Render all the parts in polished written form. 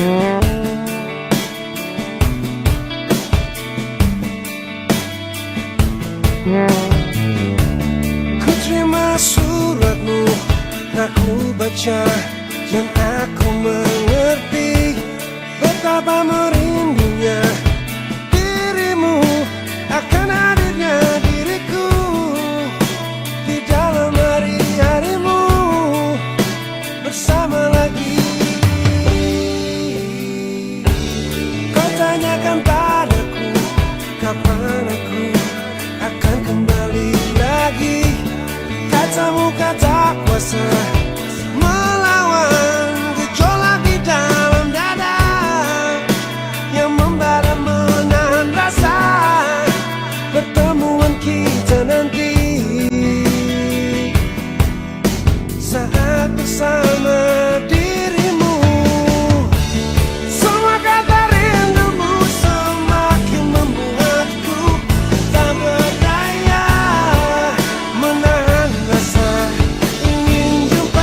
Ku terima suratmu, aku baca dan aku mengerti betapa merindunya dirimu, akan hadirnya diriku di dalam hari-harimu bersama lagi. Kau tanyakan padaku kapan aku akan kembali lagi. Katamu kata kuasa melawan gejolak di dalam dada yang membara menahan rasa pertemuan kita nanti saat bersama dirimu. Semua kata rindumu semakin membuatku tak berdaya menahan rasa ingin jumpa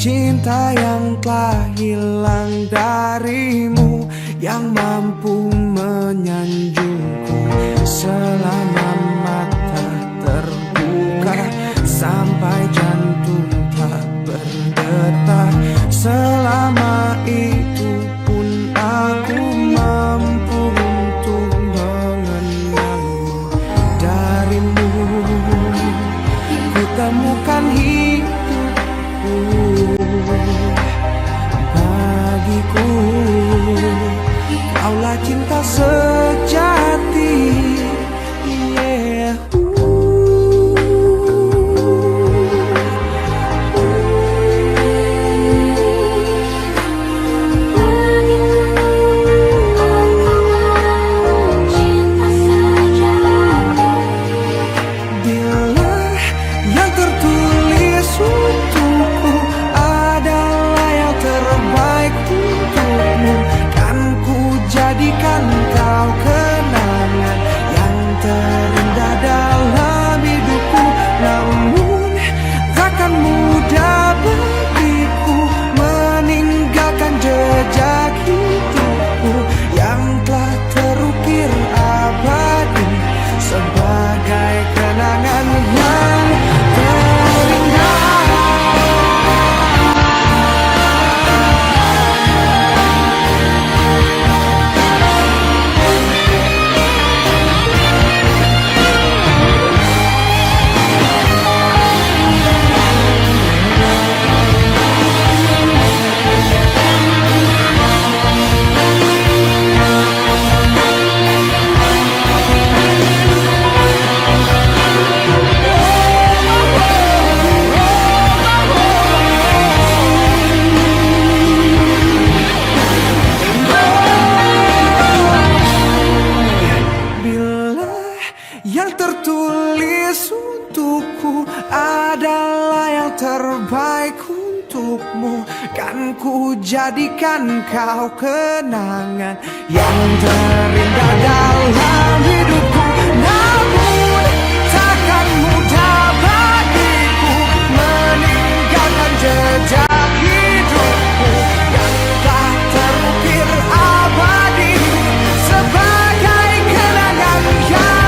cinta yang telah hilang darimu, yang mampu menyanjungku selama mata terbuka, sampai jantung tak berdetak. Selama itu pun aku mampu untuk mengenalmu. Darimu ku temukan hidupku, bagiku kaulah cinta sejati. Yeah. Jadikan kau kenangan yang terindah dalam hidupku. Namun takkan mudah bagiku meninggalkan jejak hidupku yang telah terukir abadi sebagai kenangan yang terindah. Yang tertulis untukku adalah yang terbaik untukmu, kan ku jadikan kau kenangan yang terindah dalam hidupku. Namun takkan mudah bagiku meninggalkan jejak hidupku yang tak terukir abadi sebagai kenangan yang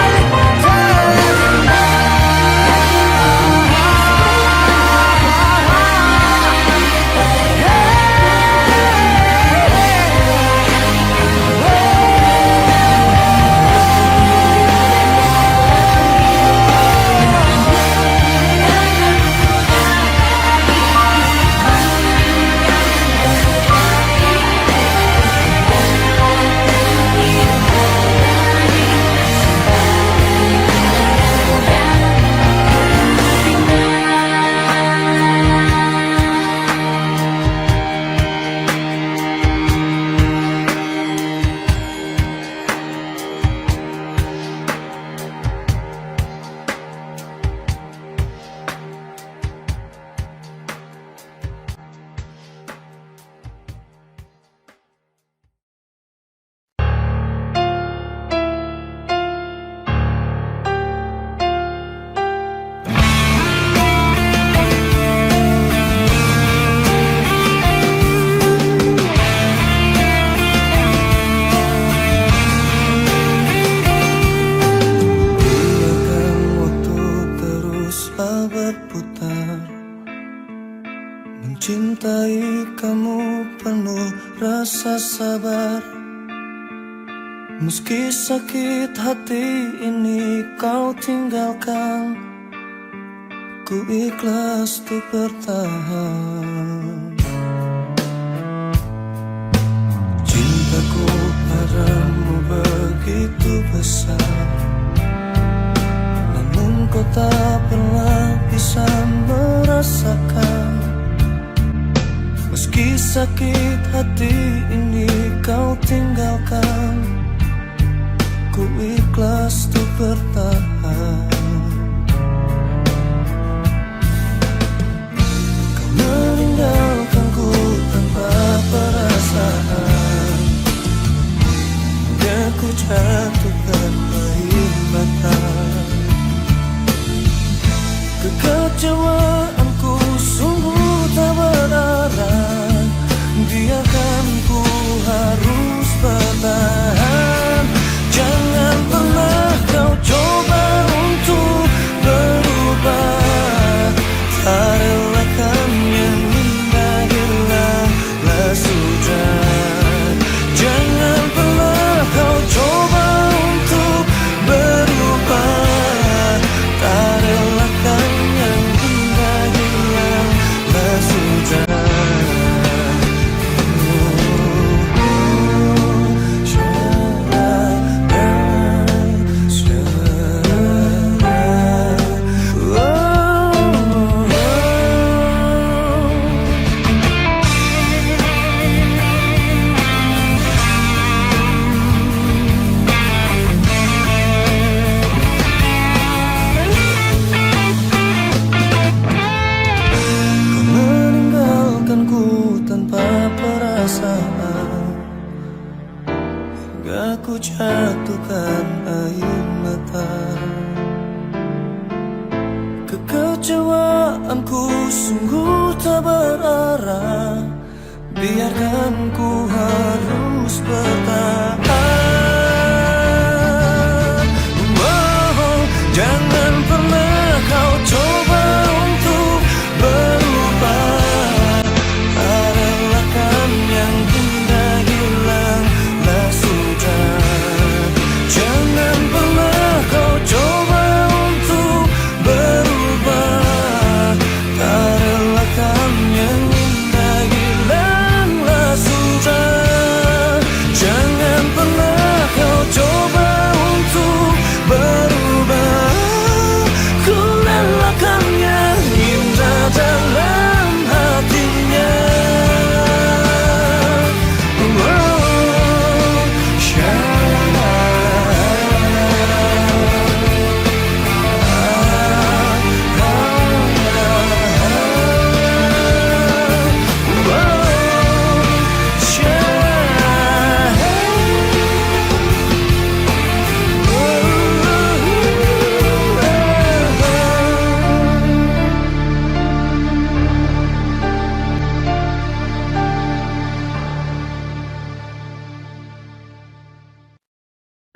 mencintai kamu penuh rasa sabar. Meski sakit hati ini kau tinggalkan, ku ikhlas untuk bertahan. Cintaku padamu begitu besar, namun kau tak pernah bisa merasakan. Meski sakit hati ini kau tinggalkan, ku ikhlas untuk bertahan. Kau meninggalkanku tanpa perasaan, hingga ku jatuhkan air mata. Kekecewaanku sungguh tak berarti. jatuhkan air mata. Kekecewaanku sungguh tak berarah, biarkan ku harus bertahan. Oh, jangan pernah kau coba untuk berubah. Relakan yang indah hilanglah sudah. Jangan pernah kau coba untuk berubah. Relakan yang indah hilanglah sudah. Jangan pernah kau coba untuk berubah. Ku relakan yang indah dalam hatinya.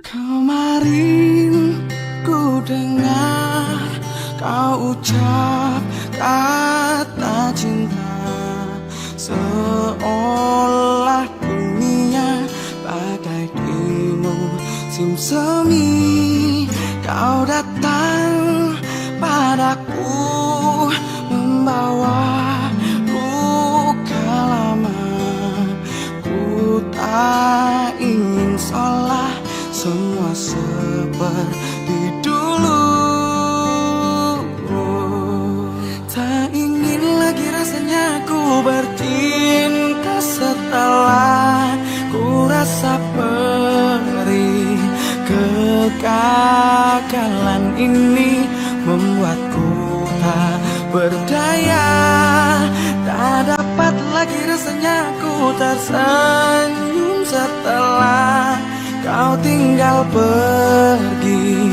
Kemarin ku dengar kau ucap kata cinta, seolah dunia bagai di musim semi. Kau datang padaku membawa luka lama. Ku tak ingin sholat, semua seperti dulu. Tak ingin lagi rasanya ku bercinta setelah ku rasa perih. Kegagalan ini membuatku tak berdaya. Tak dapat lagi rasanya ku tersenyum setelah kau tinggal pergi.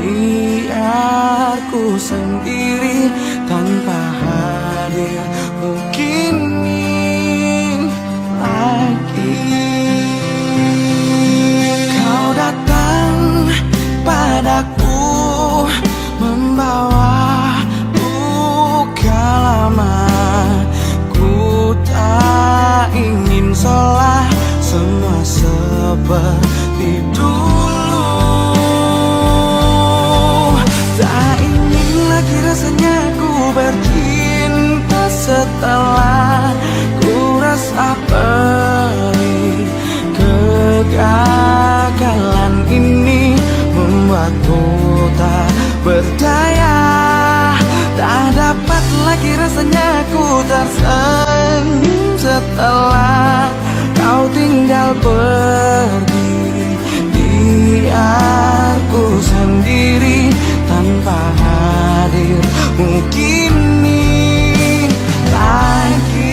Biar ku sendiri tanpa hadirmu kini lagi. Kau datang padaku membawa luka lama. Ku tak ingin sholat, semua seperti dulu. Tak ingin lagi rasanya ku bercinta setelah ku rasa perih. Kegagalan ini membuatku tak berdaya. Tak dapat lagi rasanya ku tersenyum setelah kau tinggal pergi. Biar ku sendiri tanpa hadirmu kini lagi.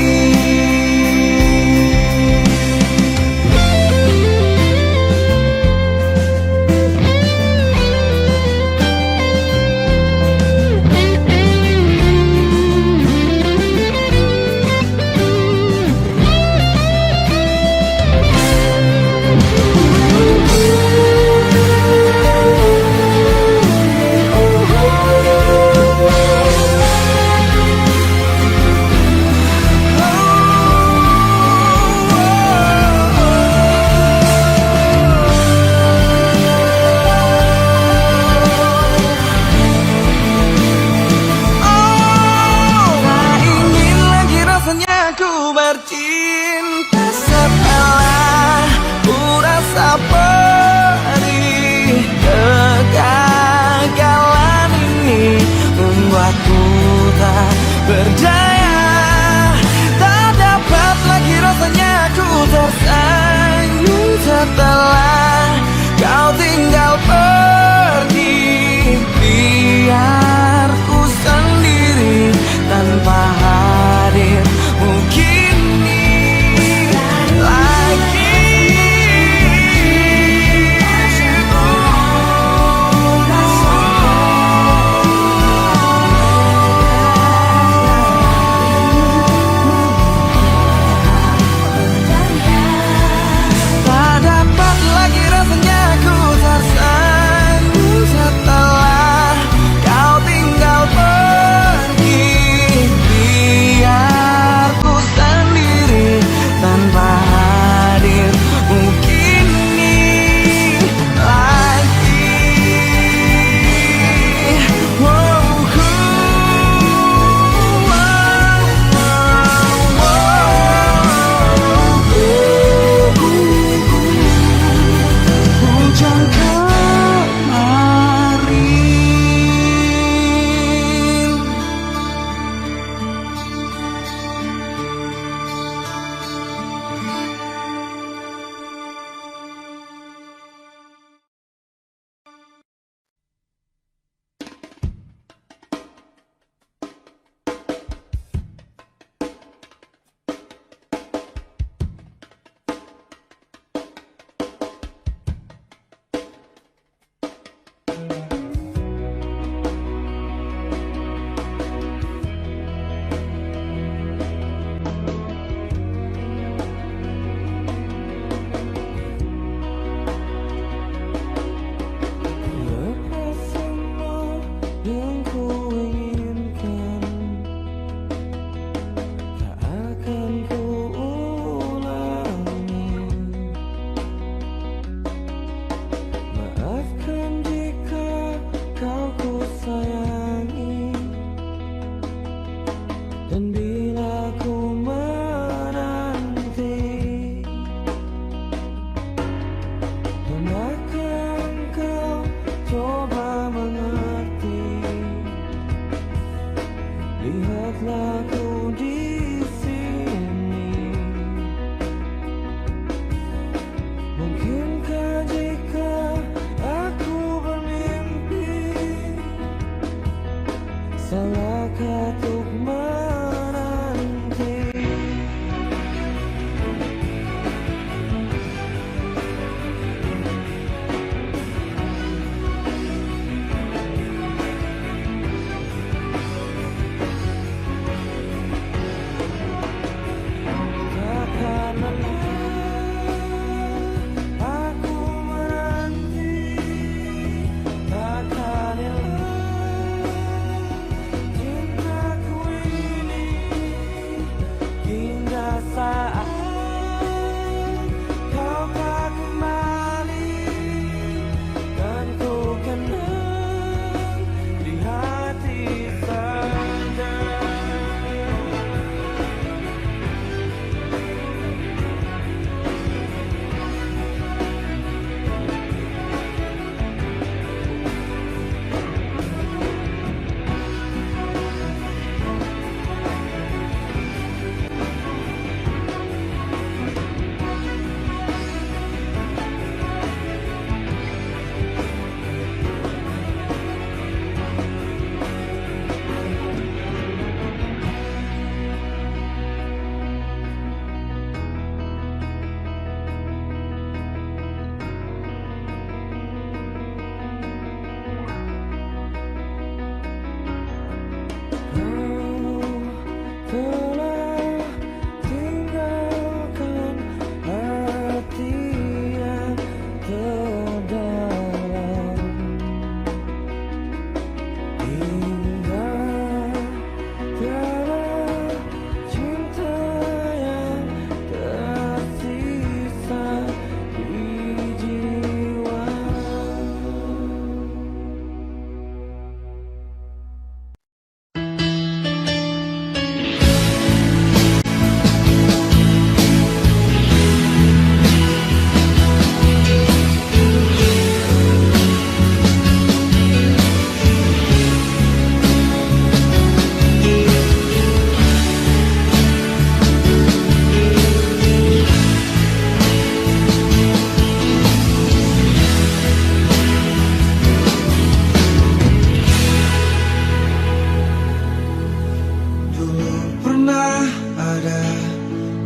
Bercinta setelah ku rasa perih. Kegagalan ini membuatku tak berdaya. Tak dapat lagi rasanya ku tersenyum setelah kau tinggal pergi. Biar ku sendiri tanpa hadir mungkin lagi.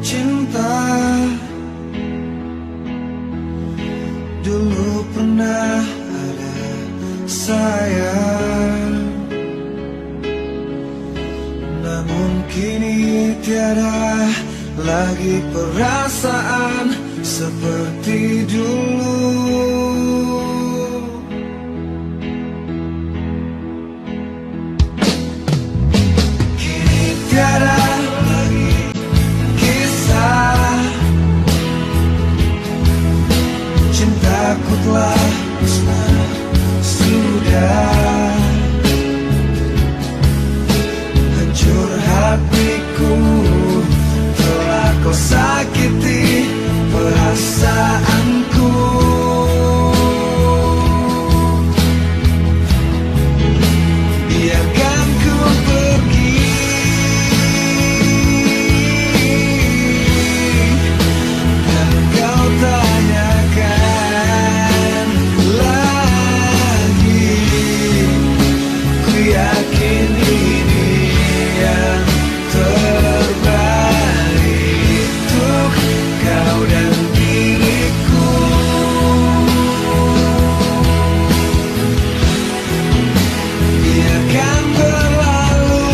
cinta. Dulu pernah ada sayang, namun kini tiada lagi perasaan seperti dulu. Kini tiada lagi kisah, cintaku telah musnah sudah. Hancur hatiku, telah kau sakiti perasaanku. Biarkan ku pergi, dan kau tanyakan lagi. Ku yakin ini yang terbaik untuk kau dan diriku. Biarkan berlalu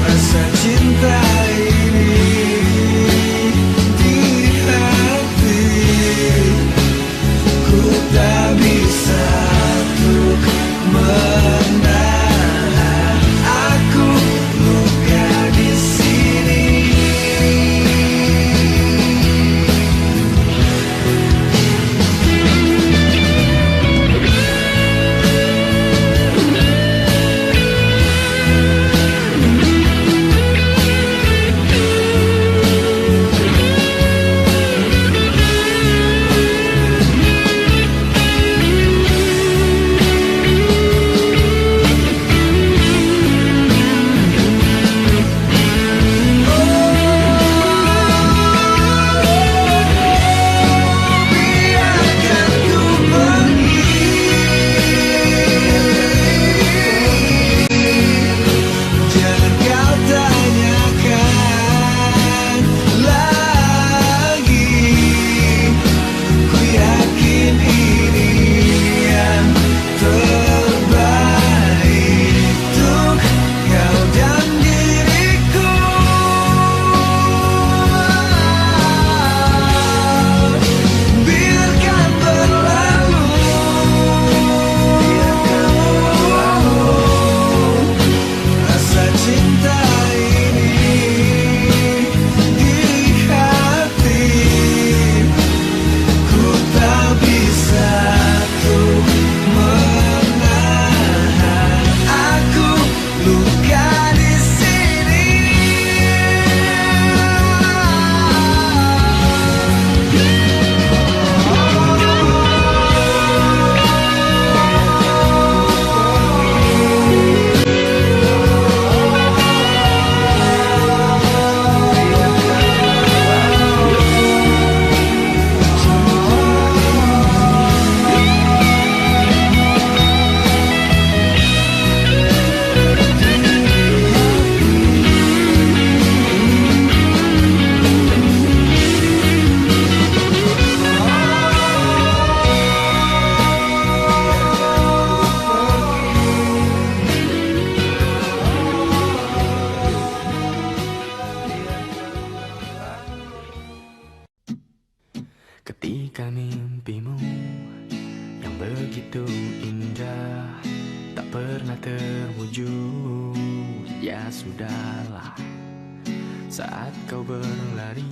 rasa cinta ini di hati. Ku tak bisa untuk menahan, aku luka di sini. Biarkan ku pergi, jangan kau tanyakan lagi. Ku yakin ini yang terbaik untuk kau dan diriku. Biarkan berlalu rasa cinta ini di hati. Ku tak bisa untuk menahan, aku luka di sini. Ketika mimpimu yang begitu indah tak pernah terwujud, ya sudahlah. Saat kau berlari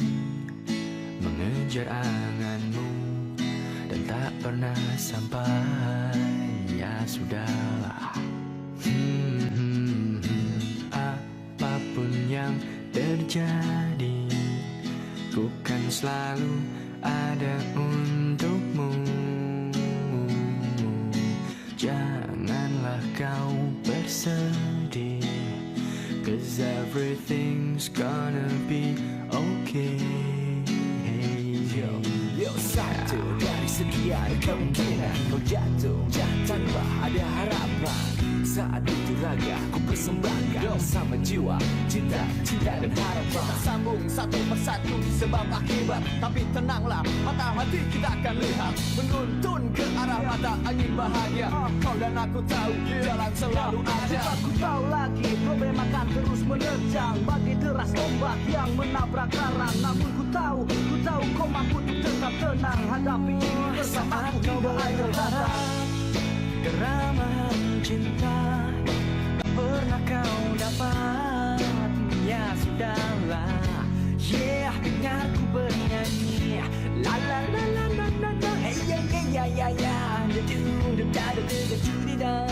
mengejar anganmu dan tak pernah sampai, ya sudahlah. Apapun yang terjadi, ku kan selalu ada untukmu. Janganlah kau bersedih, 'cause everything's gonna be okay. Yo, satu dari sekian kemungkinan kau jatuh tanpa ada harapan. Saat itu raga ku persembahkan sama jiwa, cinta, cinta dan harapan. Kita sambung satu persatu sebab akibat. Tapi tenanglah, mata hati kita akan lihat, menuntun ke arah mata angin bahagia. Kau dan aku tahu jalan selalu ada. Aku tahu lagi problem akan terus menerjang bagi deras ombak yang menabrak karang. Namun ku tahu kau mampu untuk tetap tenang hadapi ini bersama aku hingga akhir kata. Keramahan cinta tak pernah kau dapat. Ya sudahlah, yeah, dengar ku bernyanyi. La la la la la la la, hey ya ya ya ya ya, da du da da da da da da.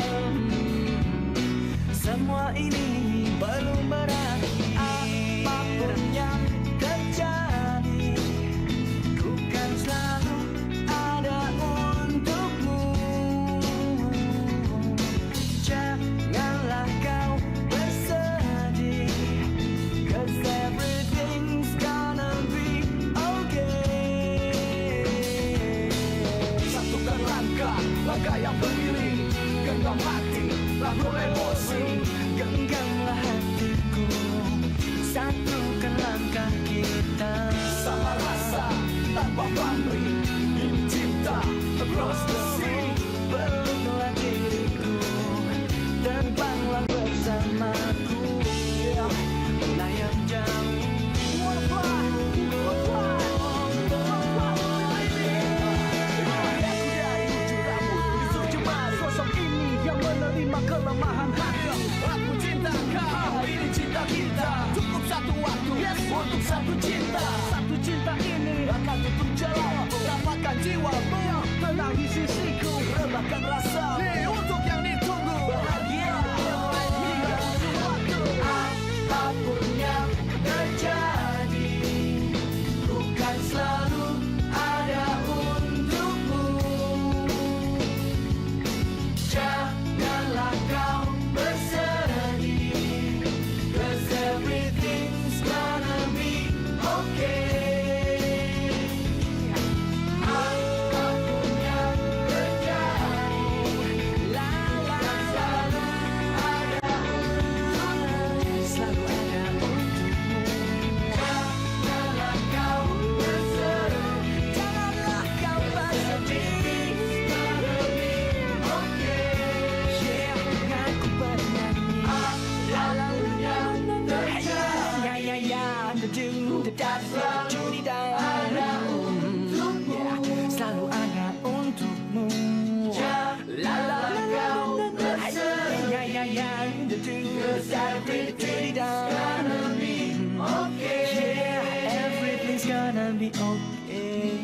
Semua ini belum berarti. Apapun yang terjadi, ku kan selalu ada untukmu. Janganlah kau bersedih, 'cause everything's gonna be okay. Satukan langkah yang beriring, genggam hati, lalu emosi. Genggamlah hatiku, satukan langkah kita. Sama rasa, tanpa pamrih, ini cinta across the sea. Peluklah diriku, terbanglah bersamaku, melayang jauh. Sosok ini yang menerima kelemahan hati. Aku cinta kau, ini cinta kita. Cukup satu waktu, untuk satu cinta. Satu cinta ini Akan tutup jalan, dapatkan jiwamu. tenang di sisiku. Rebahkan rasa, ini untuk yang ditunggu. Bahagia, hingga suatu. Apapun yang terjadi, ku kan selalu ada untukmu. Janganlah kau bersedih, 'cause everything's gonna be okay. Apapun yang terjadi, la la la la, ada untukmu, selalu ada untukmu. Janganlah kau bersedih, janganlah kau bersedih, gonna be okay. Yeah, denganku bernyanyi. Apapun yang terjadi, ya ya ya, da du da da da du di da. Selalu ada untukmu. La la la la, ya ya ya, da du da da di da. Yeah, everything's gonna be okay.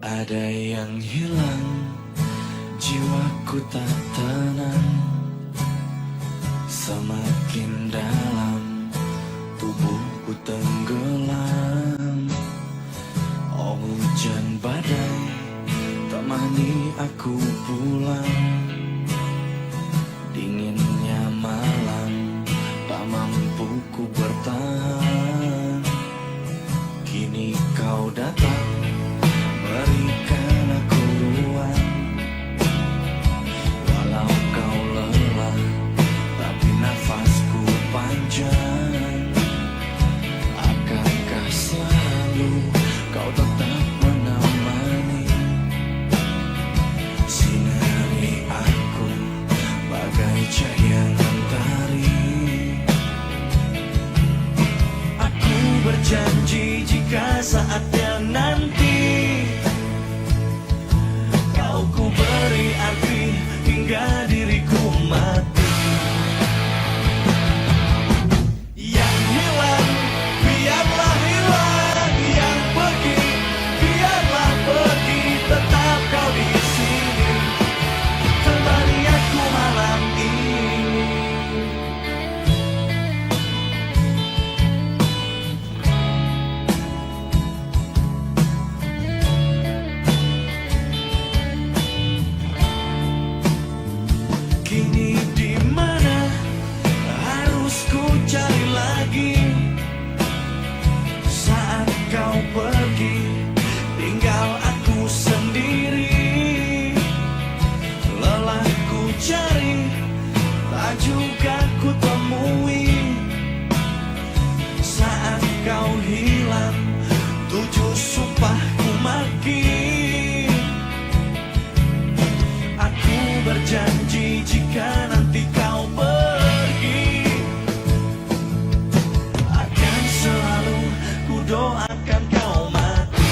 Ada yang hilang, jiwaku tak tenang. Semakin dalam, tubuhku tenggelam. Oh hujan badai, temani aku pulang. Dinginnya malam, tak mampu ku bertahan. Kini kau datang, berikan aku ruang. Walau kau lelah, tapi nafasku panjang. Akankah selalu kau tetap menemani, sinari aku bagai cahaya mentari. Aku berjanji jika saatnya nanti, kau ku beri arti hingga diriku mati. Yang hilang, biarlah hilang. Yang pergi, biarlah pergi. Tetap kau di sini, temani aku malam ini. apa ku maki? Aku berjanji jika nanti kau pergi, akan selalu ku doakan kau mati.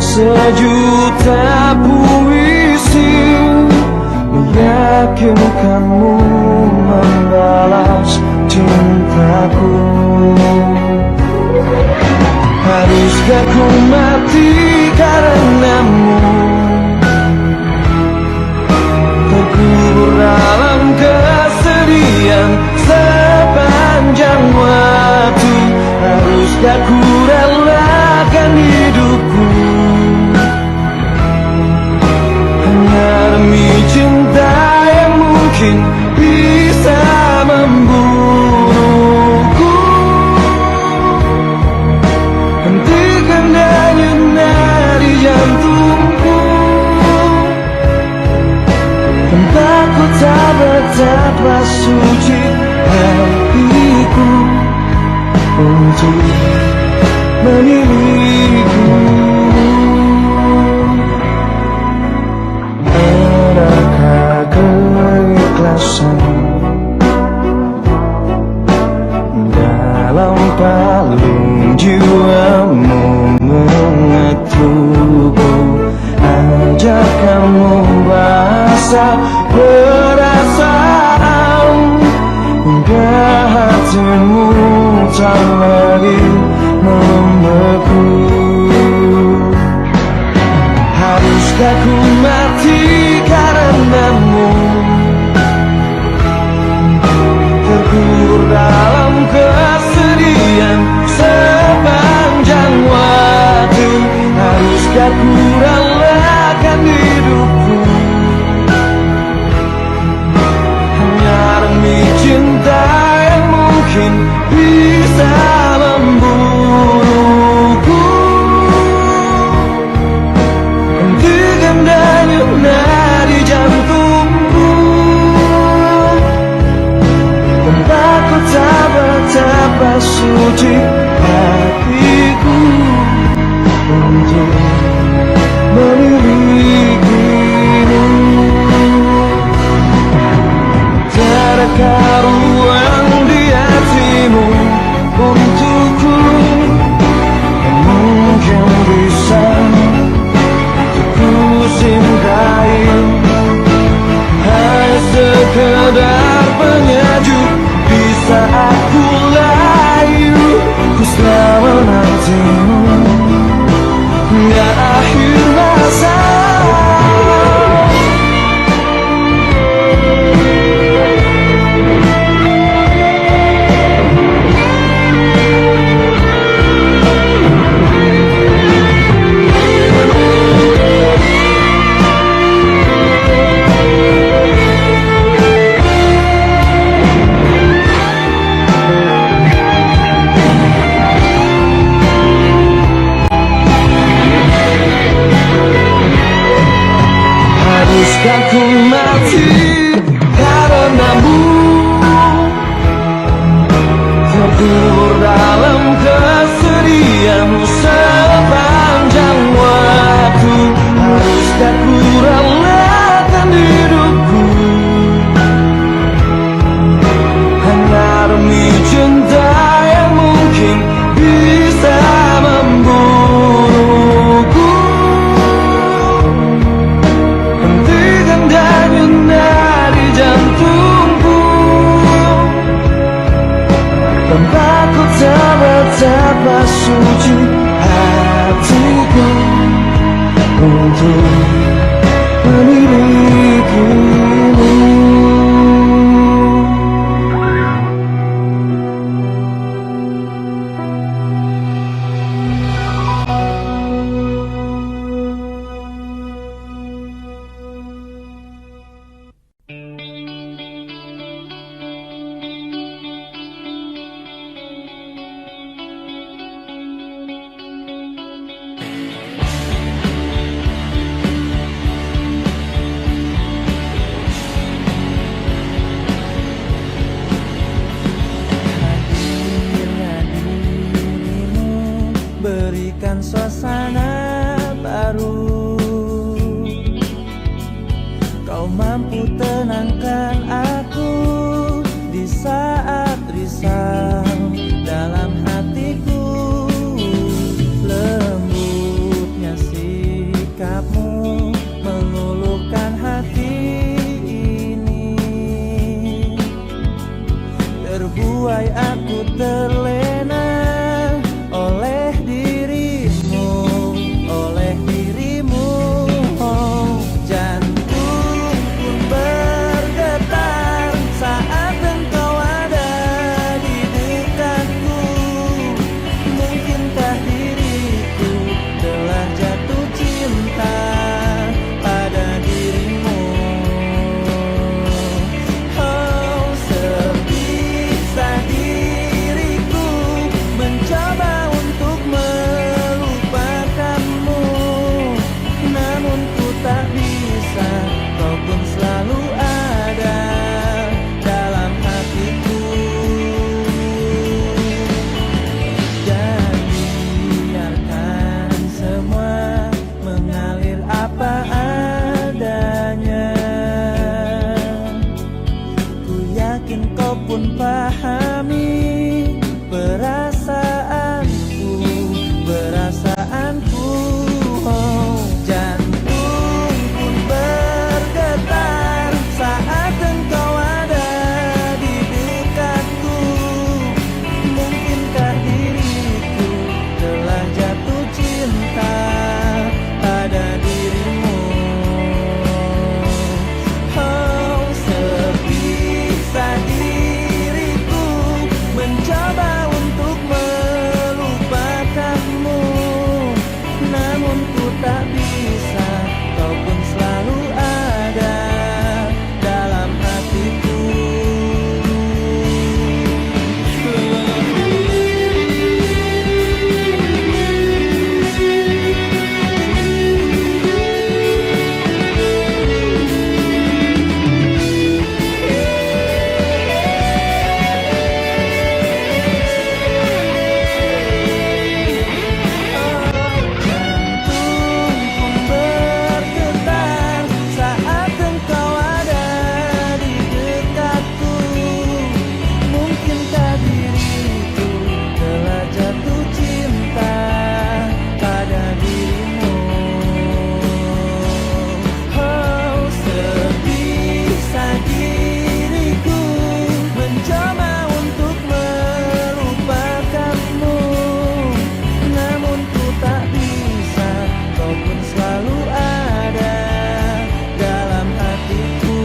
sejuta puisi meyakinkanmu membalas cintaku. Haruskah ku mati karenamu, terkubur dalam kesedihan sepanjang waktu? Haruskah ku relakan hidupku hanya demi cinta yang mungkin bisa membunuhku? Hentikan denyut nadi jantungku, tanpaku tak betapa suci hatiku untuk memilikimu. Adakah keikhlasan dalam palung jiwamu mengetukku? Ajak kamu basah perasaan hingga hatimu tak lagi membeku. Haruskah ku mati karenamu, terkubur dalam kesedihan sepanjang waktu? Haruskah ku relakan hidupku hanya demi cinta yang mungkin bisa membunuhku? Hentikan denyut nadi jantungku, tanpaku tak betapa suci hatiku untuk memilikimu. Tiadakah ruang di hatimu untukku yang mungkin bisa ku cintai? Hanya sekedar penyejuk di saat ku layu, ku selalu menantimu hingga akhir masa. Haruskah ku mati karenamu, terkubur dalam kesedihanmu sepanjang waktu? Haruskah ku relakan hidupku hanya demi cinta yang mungkin bisa membunuhku? Hentikan denyut nadi jantungku, tanpaku tak betapa suci hatiku untuk memilikimu. sikapmu meluluhkan hati ini. Terbuai aku terlena oleh dirimu, oleh dirimu. Oh, jantung pun bergetar saat engkau ada di dekatku. Mungkinkah diriku telah jatuh cinta pada dirimu? Oh, sebisa diriku mencoba untuk melupakanmu, namun ku tak bisa. Kau pun selalu ada dalam hatiku. Dan biarkan semua mengalir apa adanya. Ku yakin kau pun pahami perasaanku, perasaanku. Oh, jantung pun bergetar saat engkau ada di dekatku. Mungkinkah diriku telah jatuh cinta pada dirimu? Oh, sebisa diriku mencoba untuk melupakanmu, namun ku tak bisa. Kau pun selalu ada dalam hatiku. Jantung pun bergetar saat engkau ada di dekatku. Mungkinkah diriku telah jatuh cinta pada dirimu? Oh, sebisa diriku mencoba untuk melupakanmu, namun ku tak bisa. Kau pun selalu ada dalam hatiku.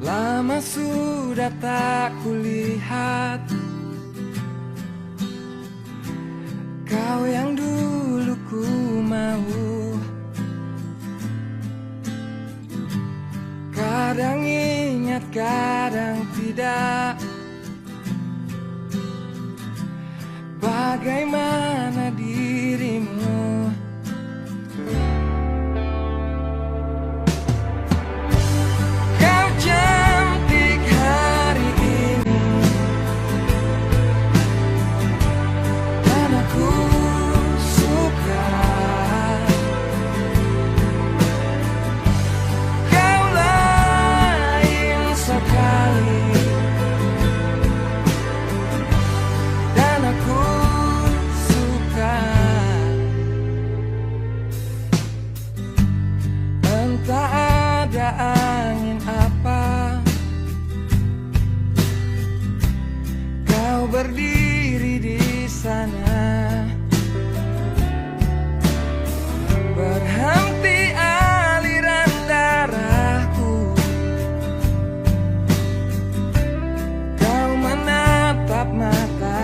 Lama sudah tak kulihat kau yang dulu ku mau. Kadang ingat, kadang tidak. Bagaimana dirimu? Kau cantik hari ini, dan aku suka. Kau lain sekali, dan aku suka. Entah ada angin apa, kau berdiri di sana. Berhenti aliran darahku, kau menatap mata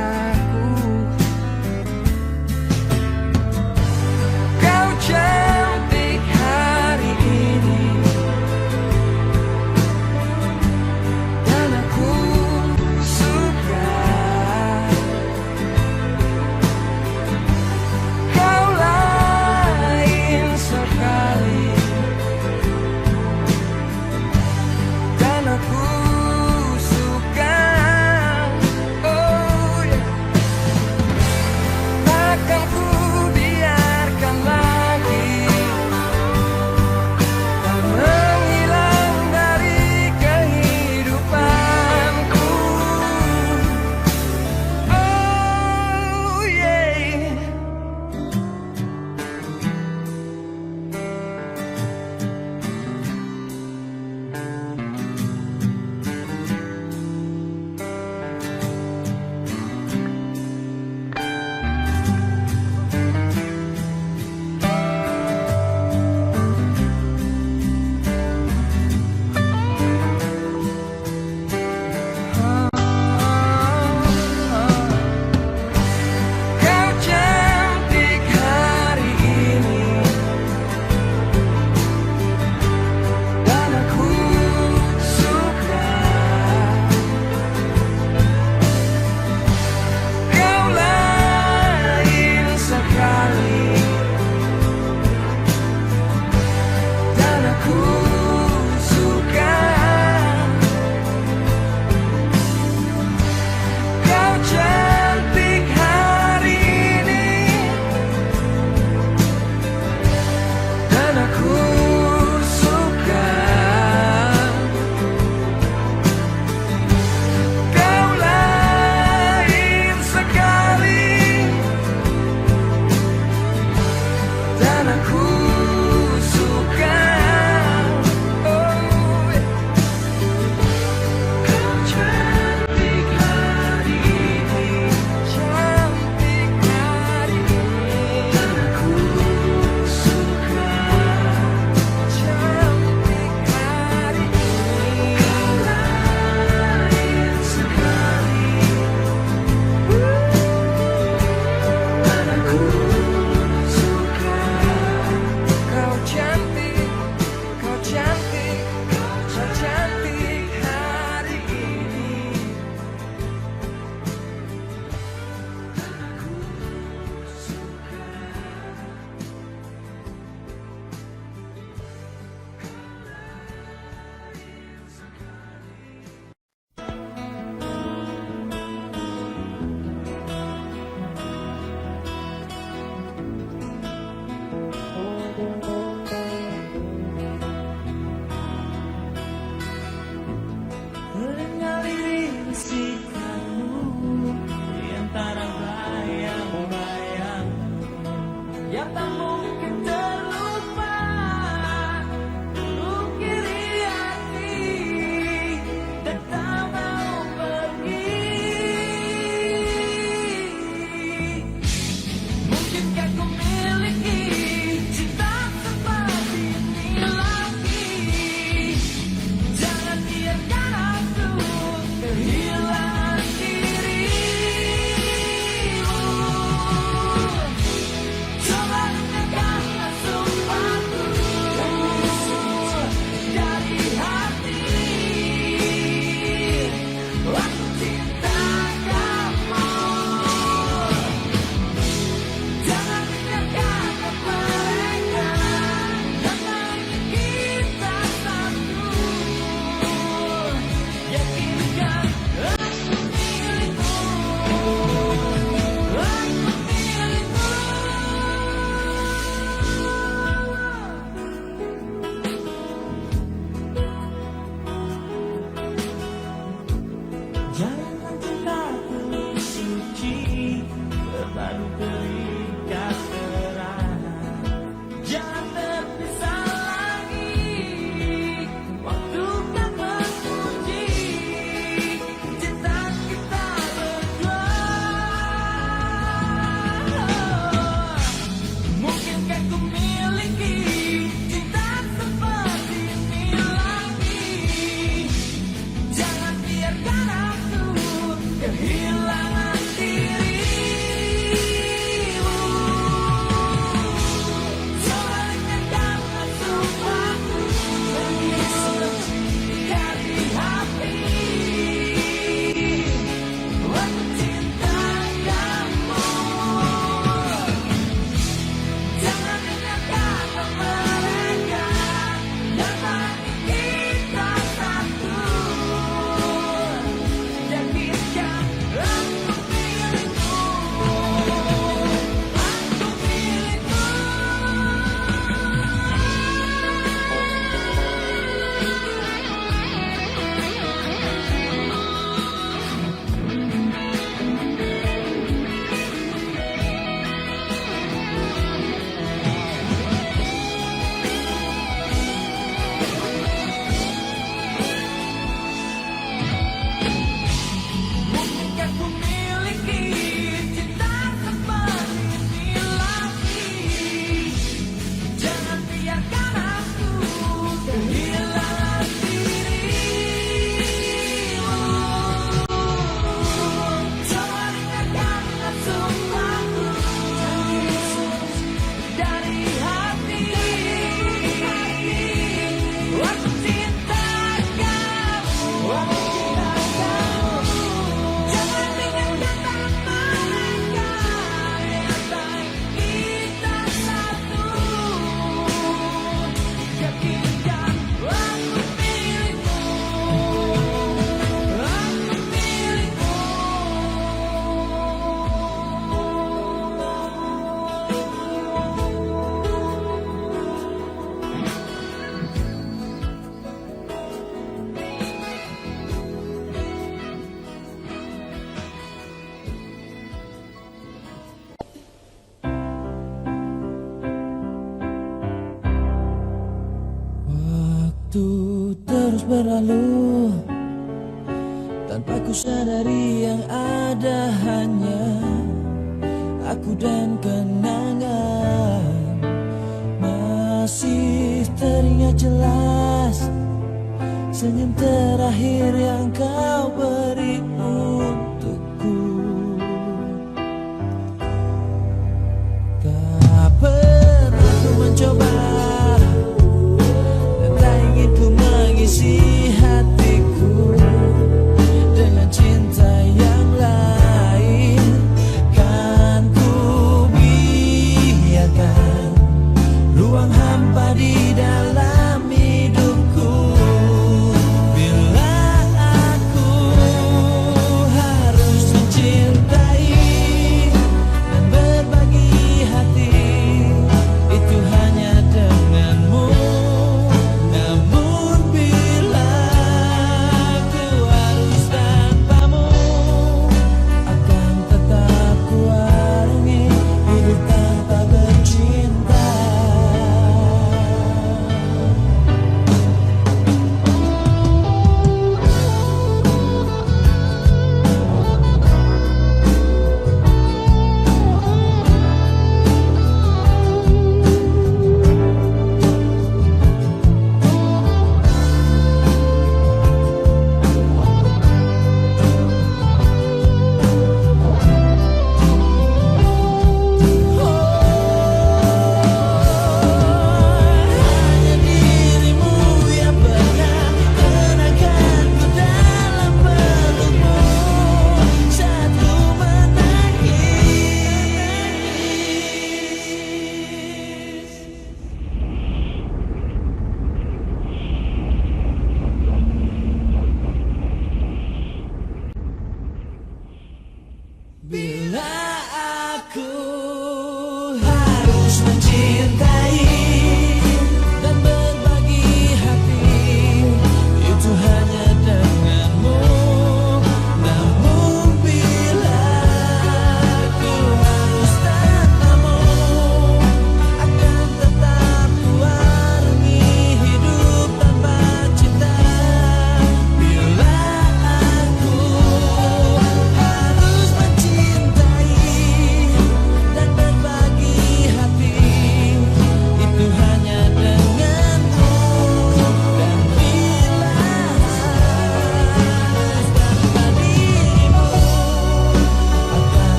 baru terikat erat. Jangan terpisah lagi, waktu kan menguji cinta kita berdua. Mungkinkah ku miliki cinta seperti ini lagi? Jangan biarkan aku kehilangan dirimu. Coba dengarkan sumpahku dari hati. Aku cinta kamu. Jangan dengarkan mereka yang bagi kita satu. Yakinkan aku milikmu, aku milikmu. Mungkinkah ku miliki cinta seperti ini lagi? Jangan biarkan aku kehilangan dirimu. Coba dengarkan sumpahku dari hati. Aku cinta kamu, aku cinta kamu. Jangan dengarkan mereka yang bagi kita satu. Yakinkan aku milikmu, aku milikmu. Waktu terus berlalu tanpa ku sadari yang ada hanya aku dan kenangan. Masih teringat jelas senyum terakhir yang kau beri untukku. Tak pernah ku mencoba dan tak ingin ku mengisi hatiku dengan cinta yang lain. Kan ku biarkan ruang hampa di dalam hidupku. Bila aku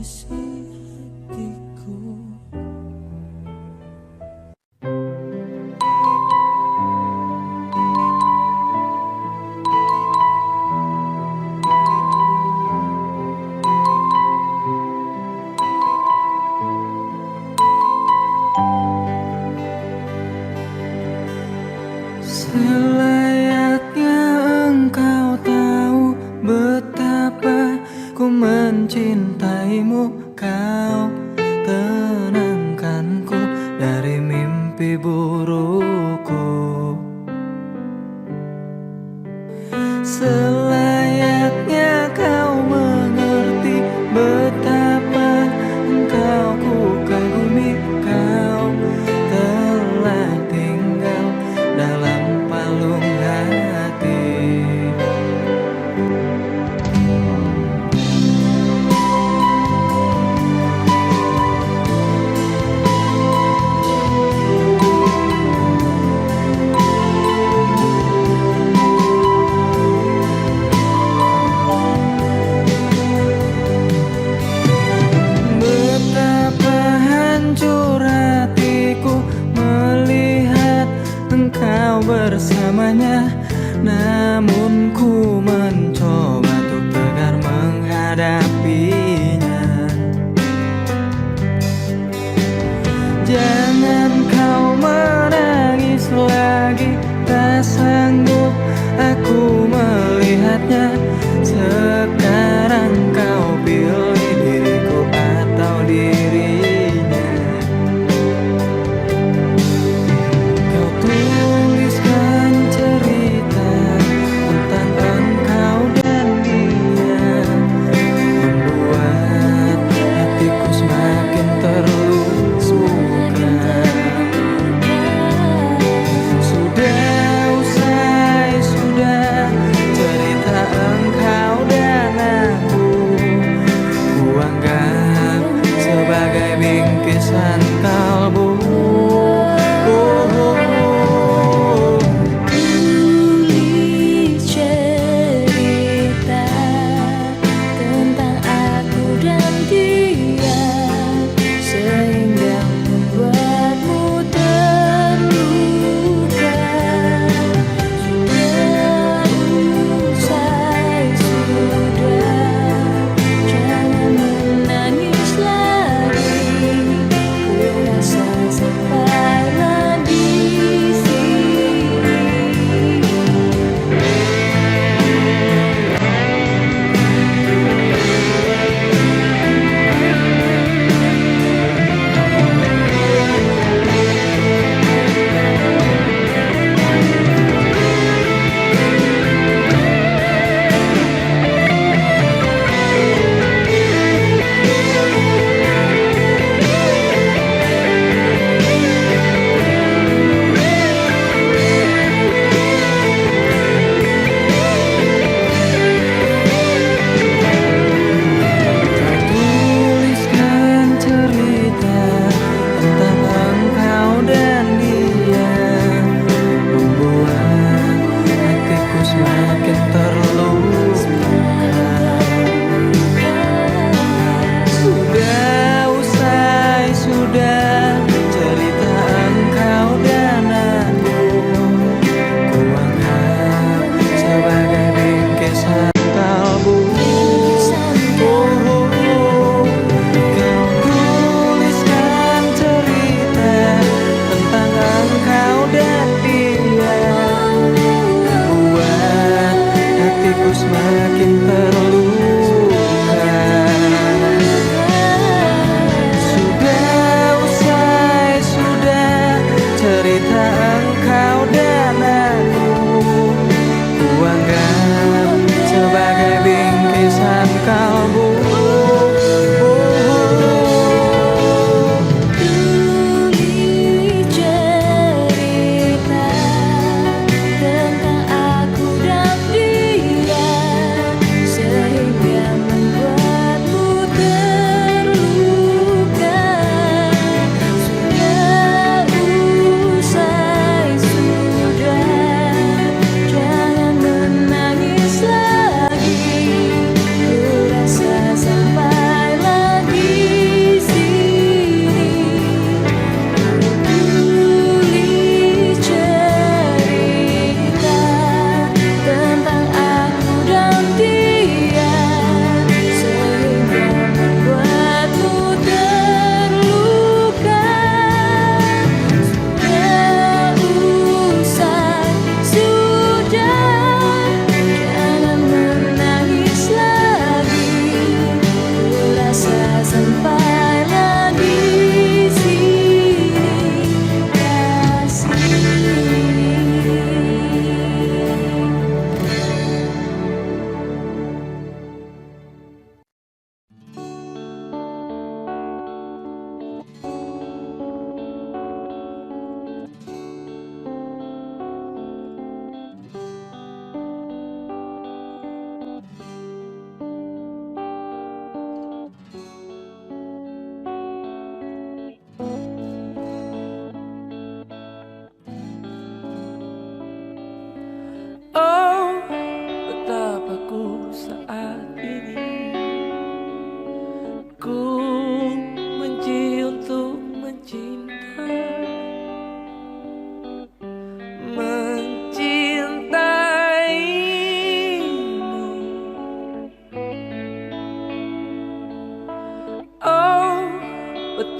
mengisi hatiku. Selayaknya engkau tahu betapa ku mencintaimu. Kau tenangkanku dari mimpi burukku. Selayaknya kau mengerti betapa engkau ku kagumi. Kau telah tinggal dalam palung hati. Betapa hancur hatiku melihat engkau bersamanya. Namun ku mencoba untuk tegar menghadapinya. Jangan kau menangis lagi, tak sanggup aku melihatnya. Sekarang kau pilih diriku atau dirinya. Kau tuliskan cerita tentang engkau dan dia, membuat hatiku semakin terluka. Sudah usai, sudah cerita engkau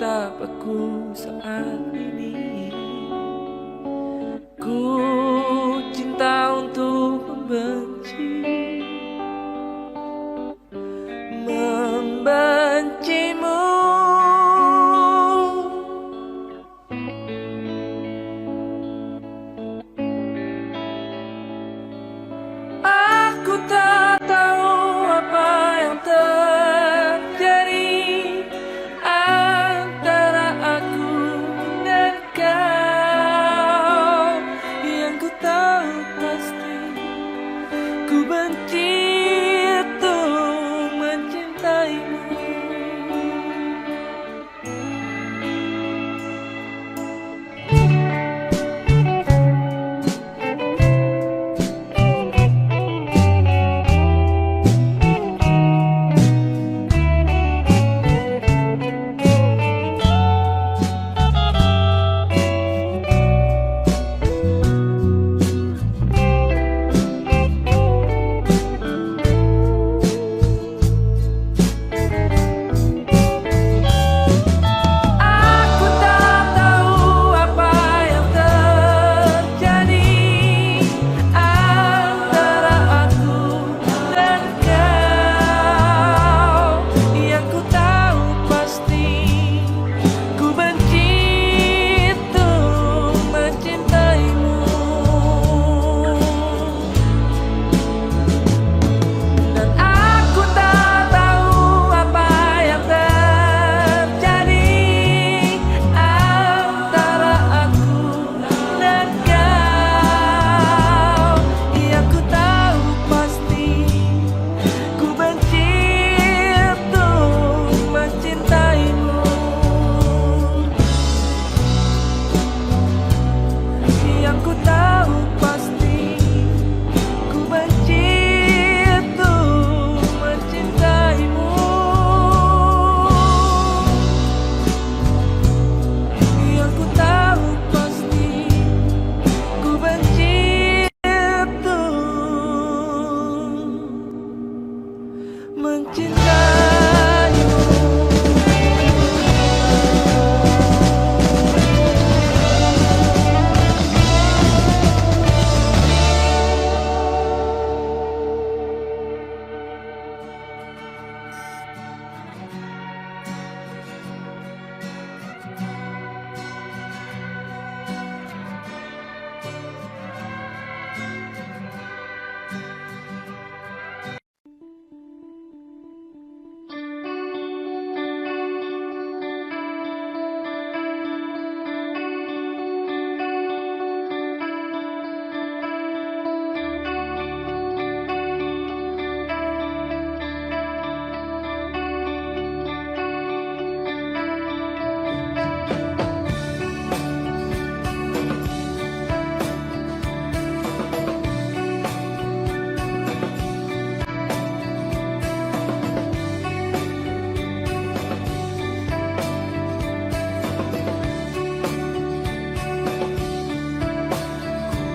tapakku saat ini. Ku cinta untuk membenci, membencimu. Aku tak tahu apa yang terjadi antara aku dan kau. Yang ku tahu pasti ku benci untuk mencintaimu. Aku tak tahu apa yang terjadi antara aku dan kau. Yang ku tahu pasti ku benci untuk mencintaimu. Dan aku tak tahu apa yang terjadi antara aku dan kau. Yang ku tahu pasti ku benci untuk mencintaimu. Yang ku tahu pasti ku benci untuk mencintaimu. Yang ku tahu pasti ku benci untuk mencintaimu.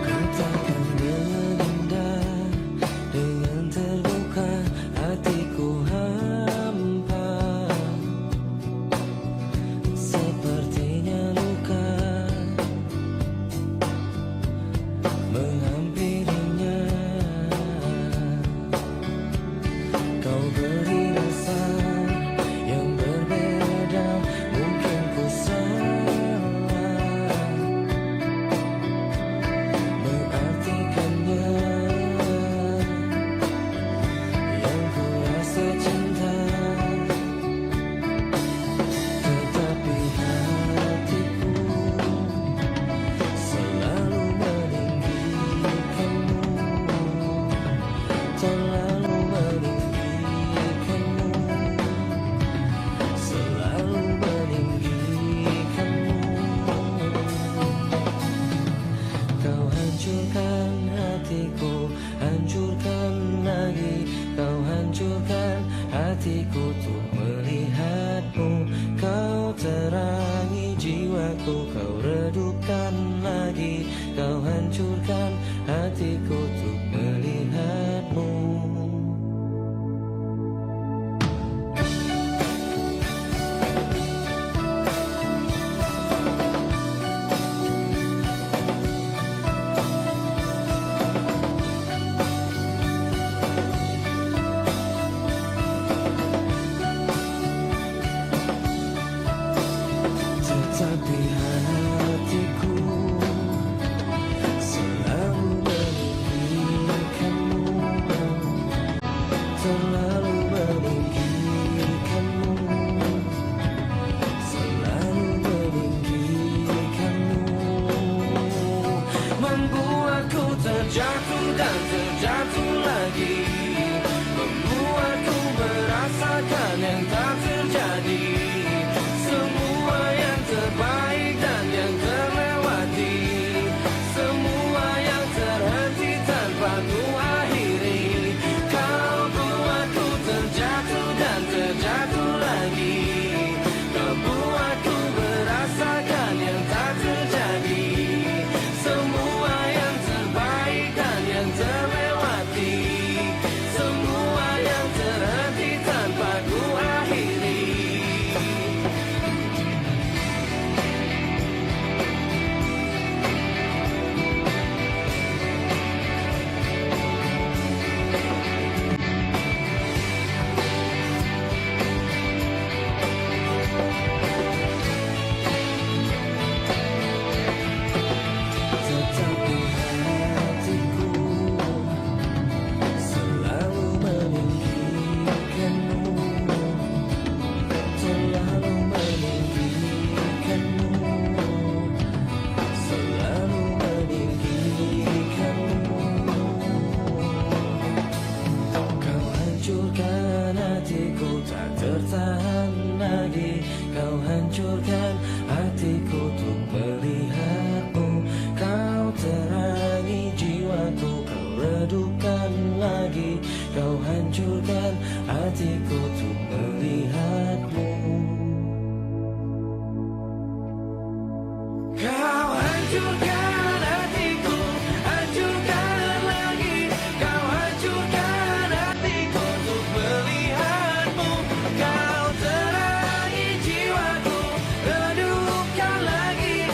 Katakan dengan indah, dengan terbuka, hatiku hampa. Sepertinya luka menghampirinya. Kau beri rasa yang berbeda, mungkin ku salah mengartikannya. Yang ku rasa cinta, tetapi hatiku selalu meninggikanmu, terlalu meninggikanmu, selalu meninggikanmu. Kau hancurkan hatiku, hancurkan lagi. Kau hancurkan hatiku untuk melihatmu. Kau terangi jiwaku, kau redupkan lagi. Kau hancurkan hatiku untuk melihatmu. berasakan yang tak terjadi. Semua yang terbaik dan yang terlewati, semua yang terhenti tanpa ku akhiri. Kau buatku terjatuh dan terjatuh lagi. Kau buatku merasakan yang tak terjadi. Semua yang terbaik dan yang terlewati, semua yang terhenti tanpa ku akhiri. Tetapi hatiku selalu meninggikanmu, selalu meninggikanmu, selalu meninggikanmu. Kau hancurkan hatiku tak tertahan lagi. Kau hancurkan hatiku untuk melihatmu. Kau terangi jiwaku, kau redupkan lagi. Kau hancurkan hatiku untuk melihatmu. Kau hancurkan hatiku, hancurkan lagi. Kau hancurkan hatiku untuk melihatmu. Kau terangi jiwaku, redupkan lagi.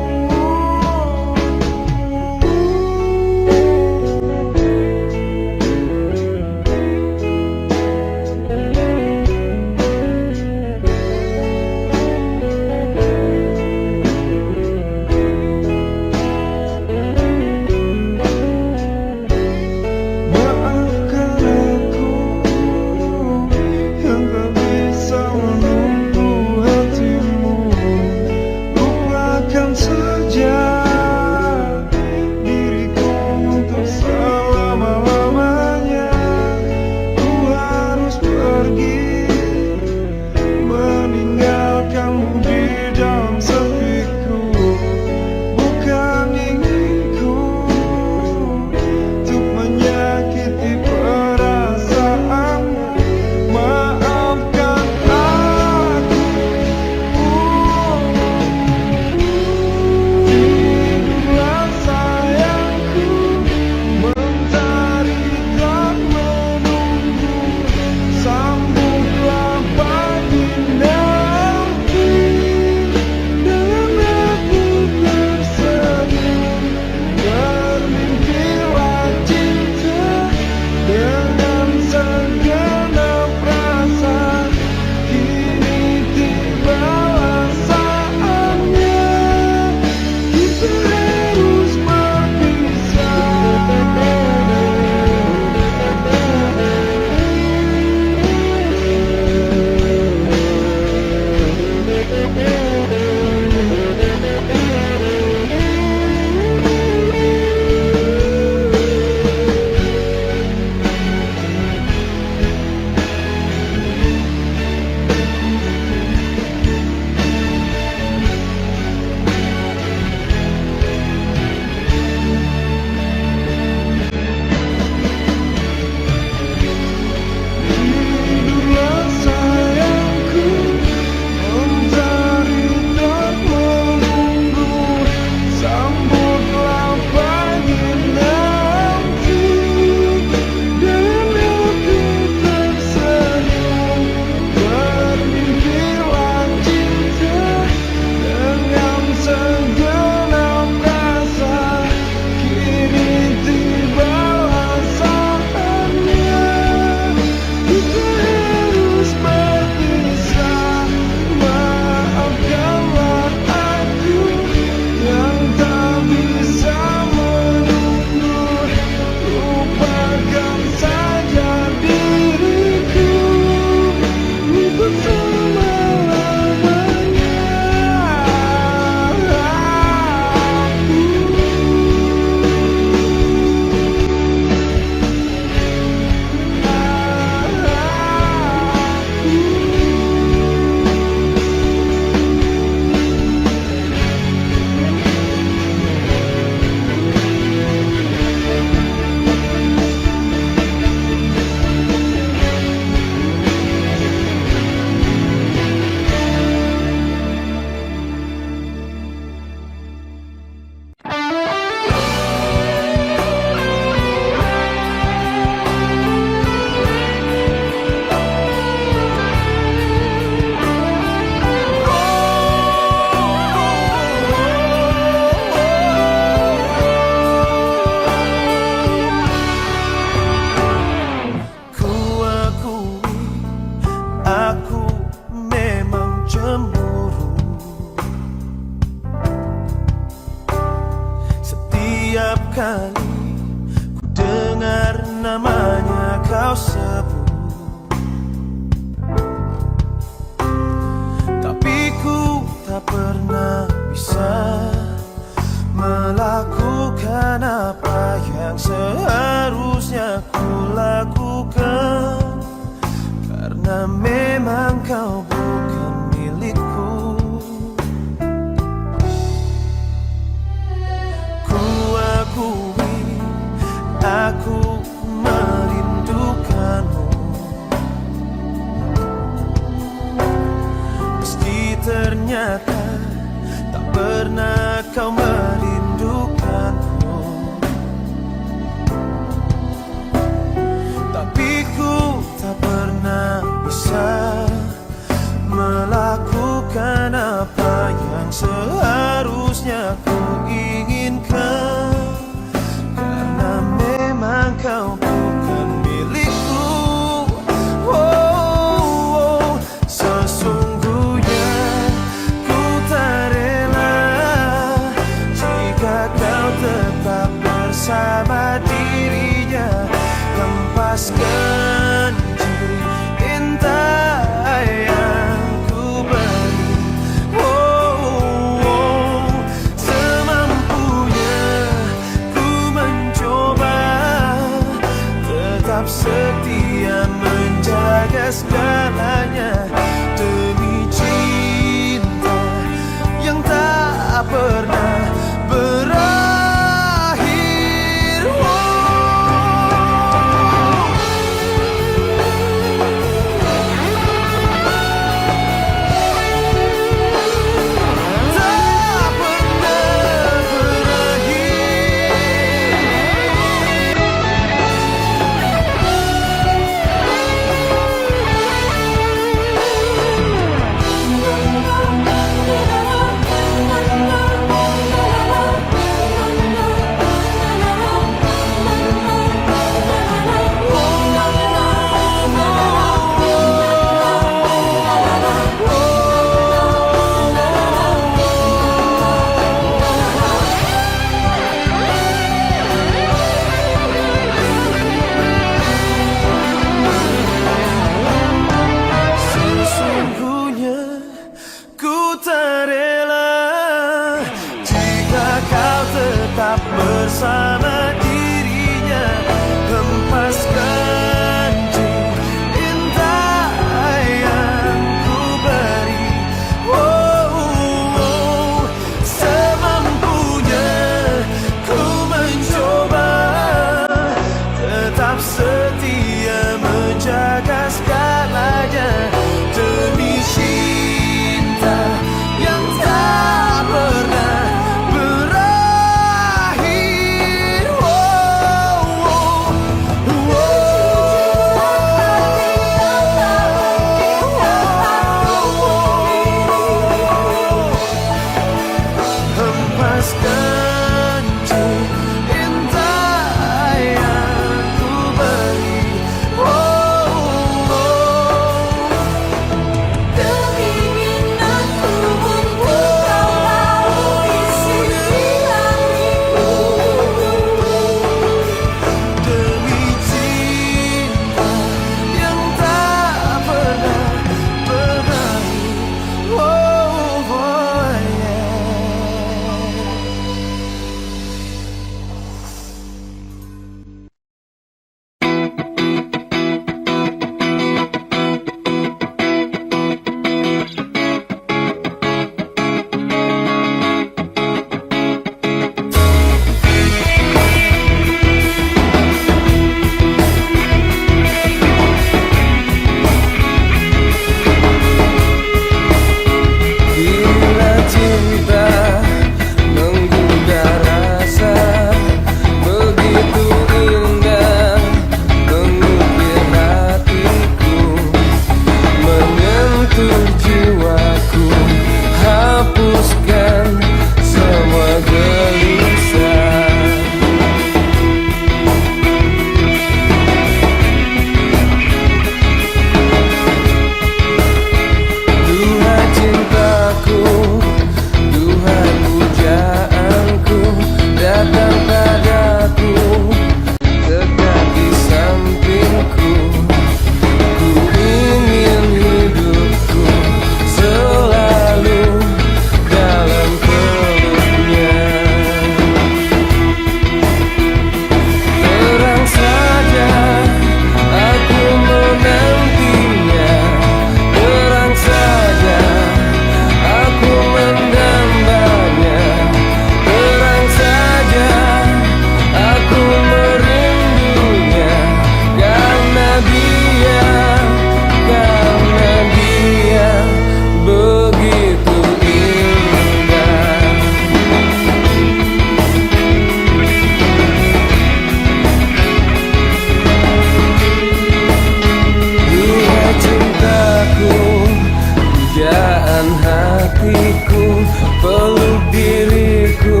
peluk diriku,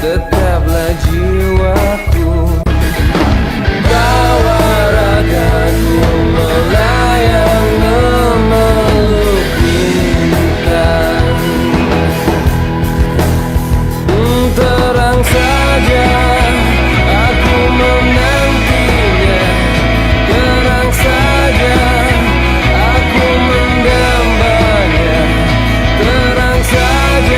tetaplah jiwaku. Bawa ragaku melayang memeluk bintang. Terang saja aku menantinya, terang saja aku mendambanya, terang saja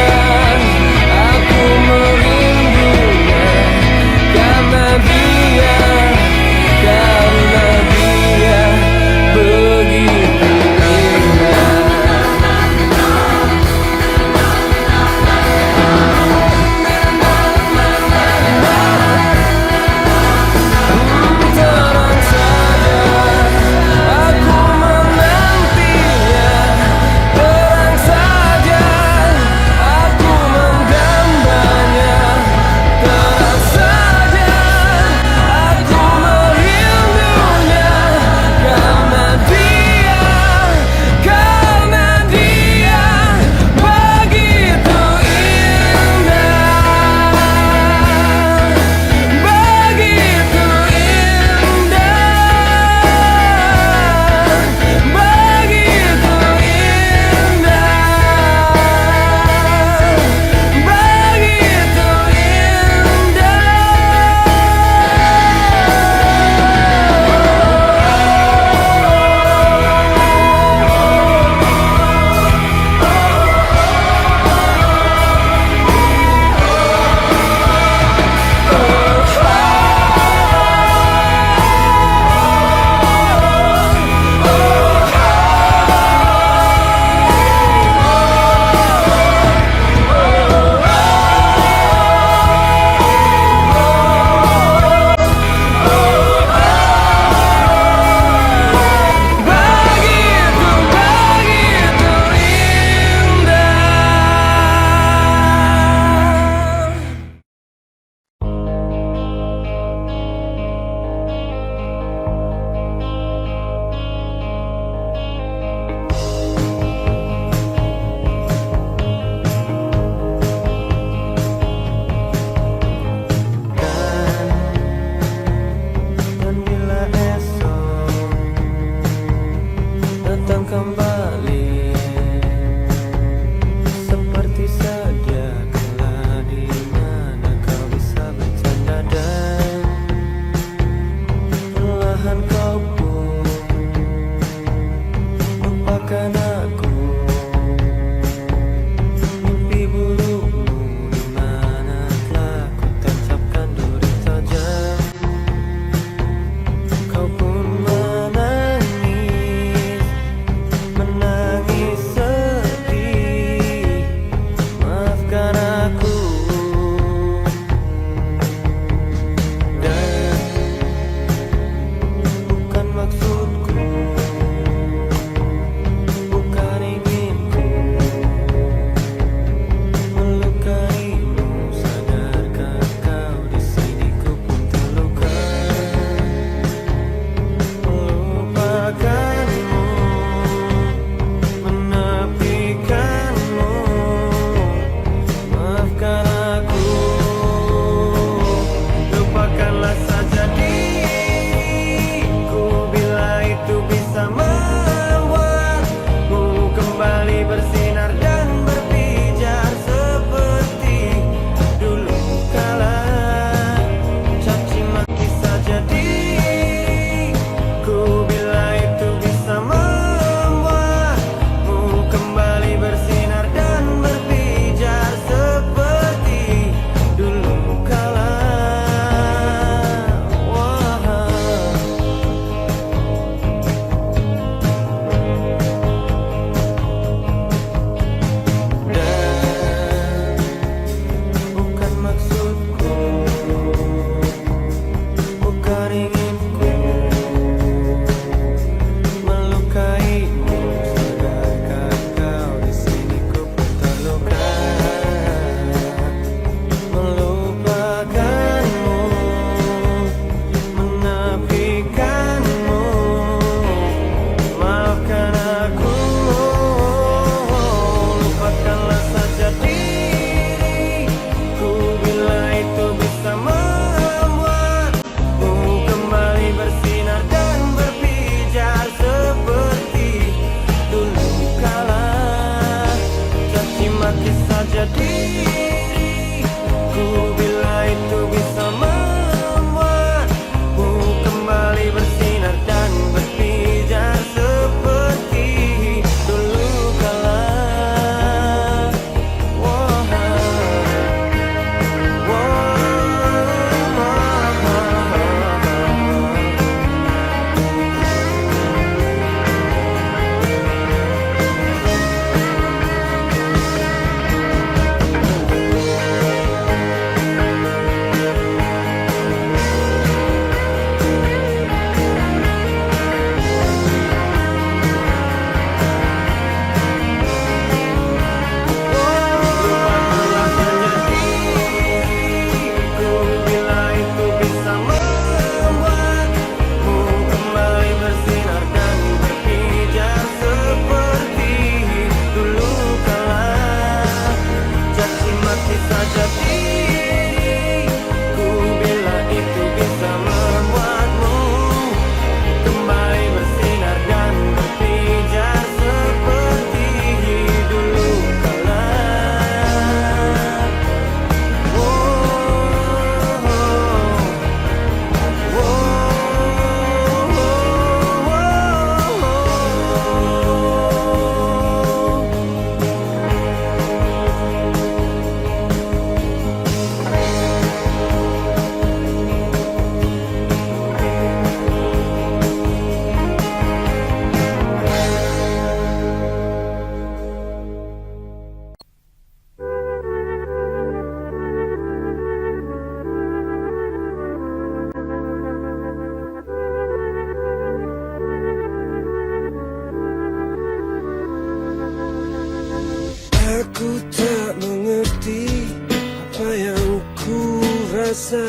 Aku tak mengerti apa yang ku rasa.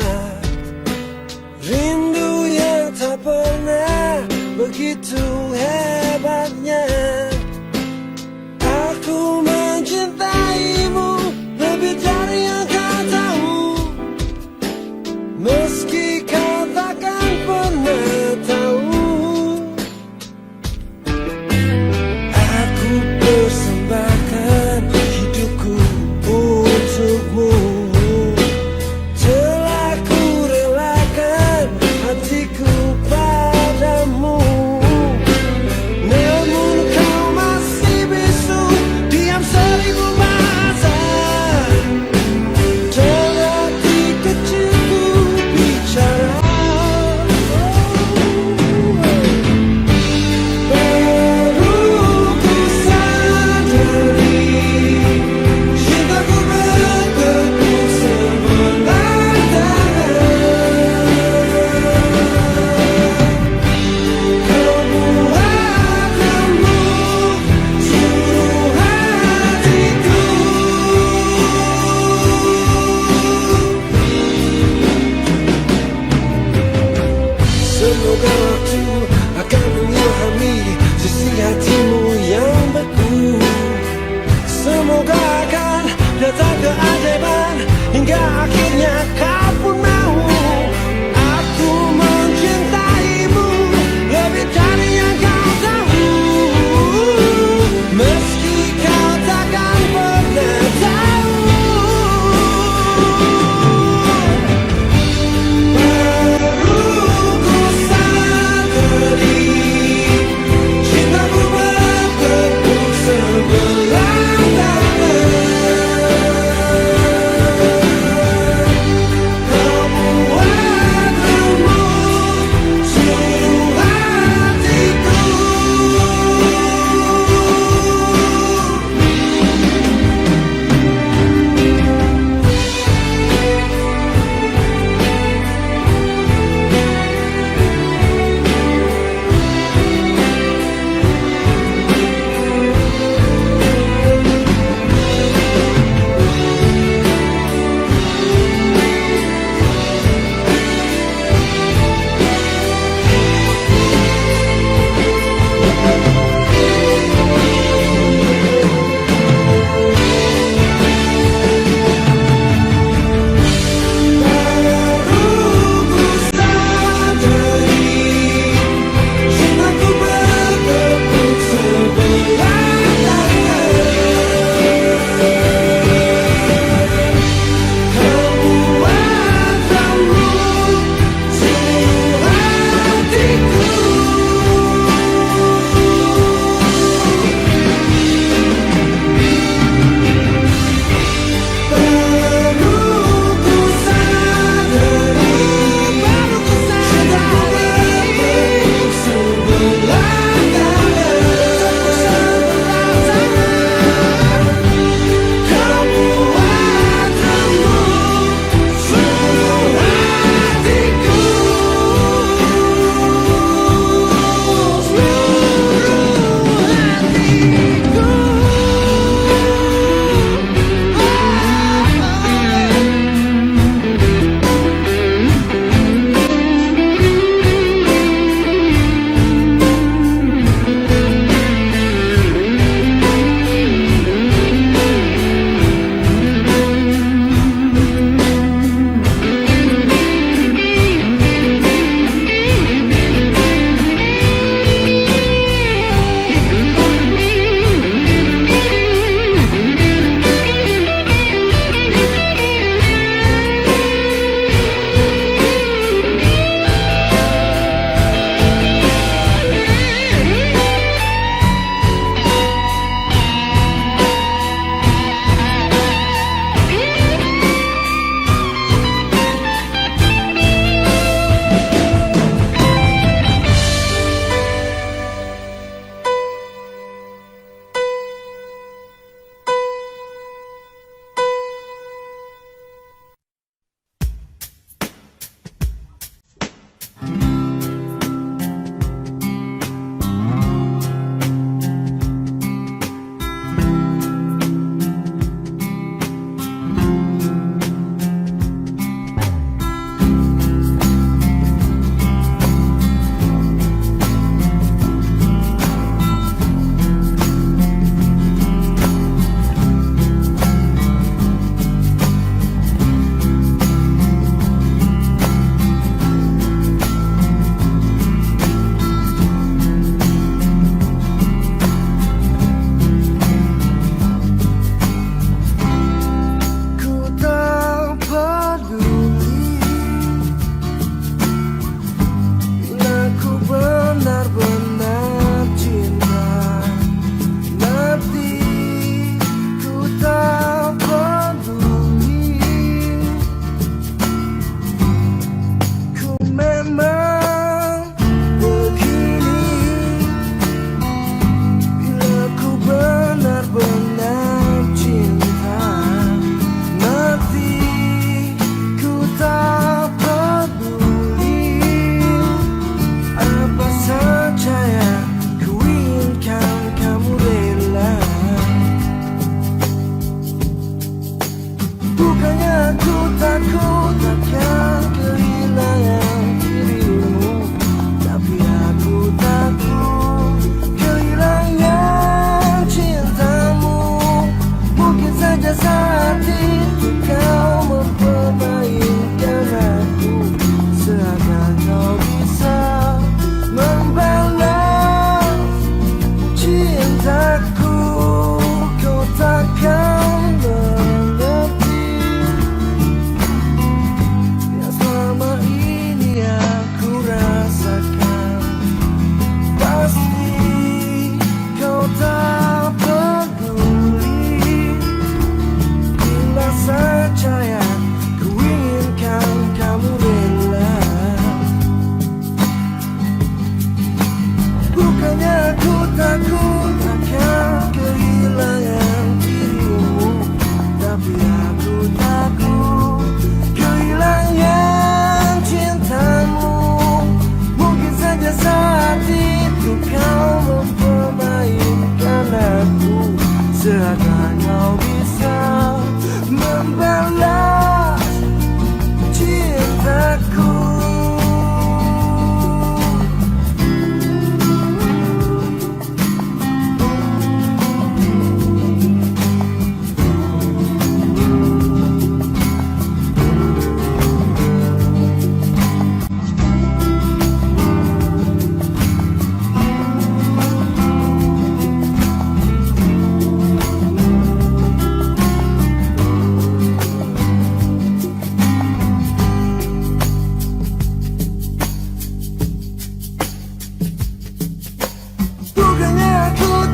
Rindu yang tak pernah begitu hebatnya. Aku mencintaimu lebih dari yang kau tahu, meski kau takkan pernah tahu. Aku persembahkan hidupku untukmu. Telah ku relakan hatiku padamu.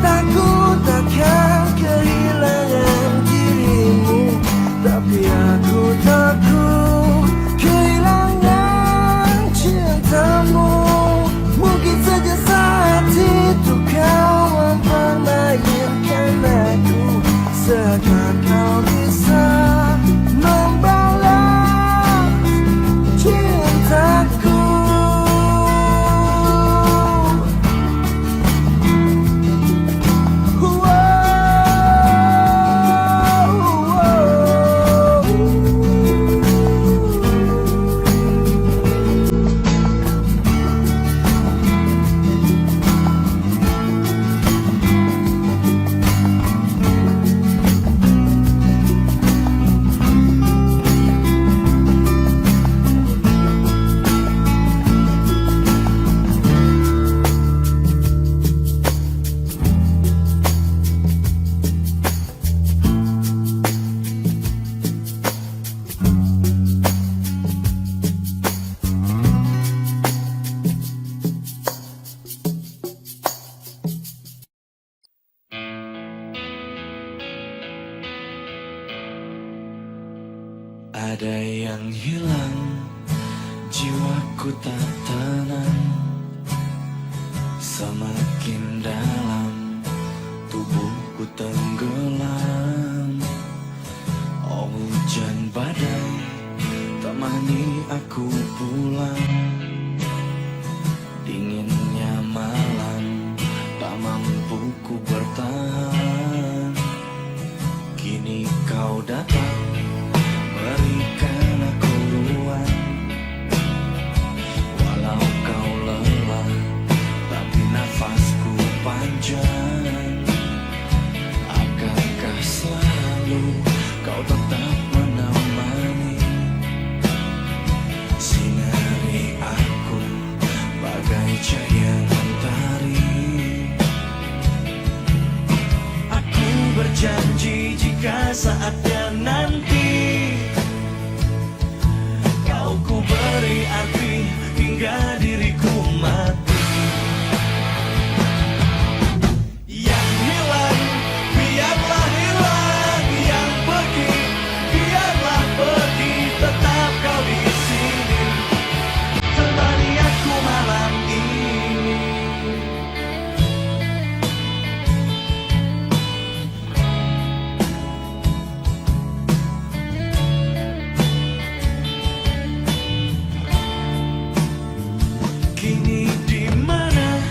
Takut akan kehilangan dirimu, tapi aku takut kehilangan cintamu. Mungkin saja saat itu kau mempermainkan aku, seakan kau bisa membalas cintaku. Ada yang hilang, jiwaku tak tenang. Semakin dalam, tubuhku tenggelam. Oh hujan badai, temani aku pulang. Dinginnya malam, tak mampu ku bertahan. Kini kau datang, berikan aku ruang. Walau kau lelah, tapi nafasku panjang. Akankah selalu kau tetap menemani, sinari aku bagai cahaya mentari. Aku berjanji jika saatnya nanti ku beri arti hingga diriku mati. Yang hilang, biarlah hilang. Yang pergi, biarlah pergi. Tetap kau di sini, temani aku malam ini. Kini di mana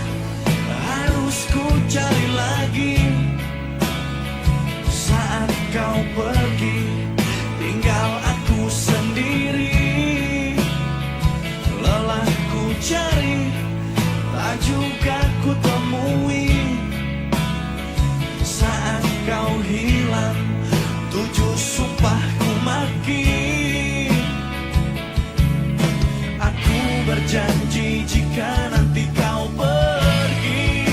harus ku cari lagi? Saat kau pergi, tinggal aku sendiri. Lelah ku cari, tak juga ku temui. Saat kau hilang, 7 sumpah ku maki. Aku berjanji jika nanti kau pergi,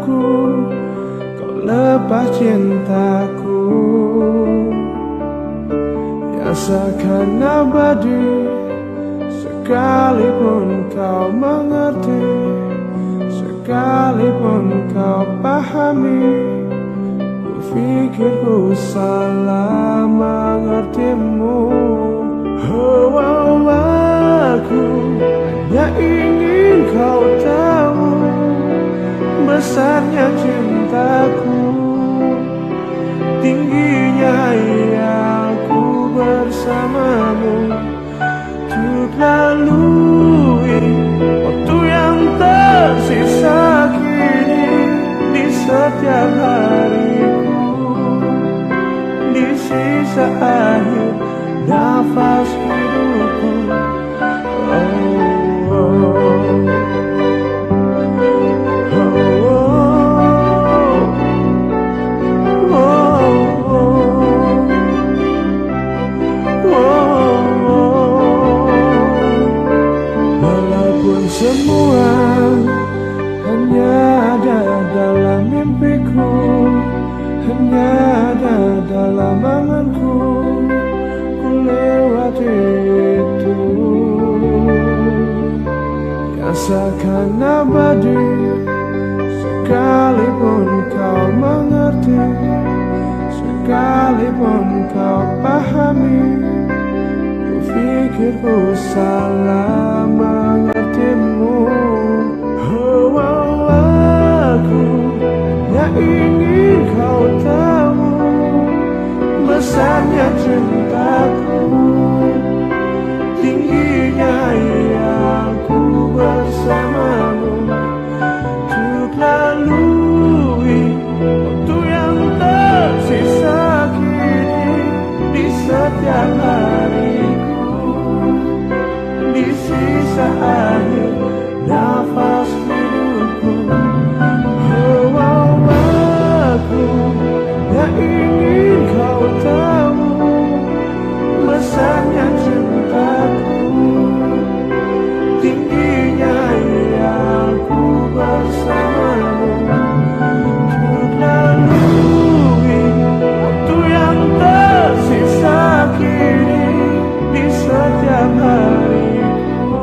aku, kau lepas cintaku yang seakan abadi. Sekalipun kau mengerti, sekalipun kau pahami, ku pikir ku salah mengertimu. Oh, oh, aku hanya ingin kau tahu besarnya cintaku, tingginya aku bersamamu untuk lalui waktu yang tersisa kini di setiap hariku, di sisa akhir nafas hidupku. Oh, oh, semua hanya ada dalam mimpiku, hanya ada dalam anganku, ku lewati itu yang seakan abadi. Sekalipun kau mengerti, sekalipun kau pahami, ku pikir ku salah mengertimu. Oh, oh, aku hanya ingin kau tahu besarnya cintaku, tingginya aku bersamamu untuk lalui waktu yang tersisa kini di setiap hariku, di sisa akhir nafas hidupku. Oh, oh, aku hanya ingin kau tahu besarnya cintaku, tingginya aku bersamamu untuk lalui waktu yang tersisa kini di setiap hariku,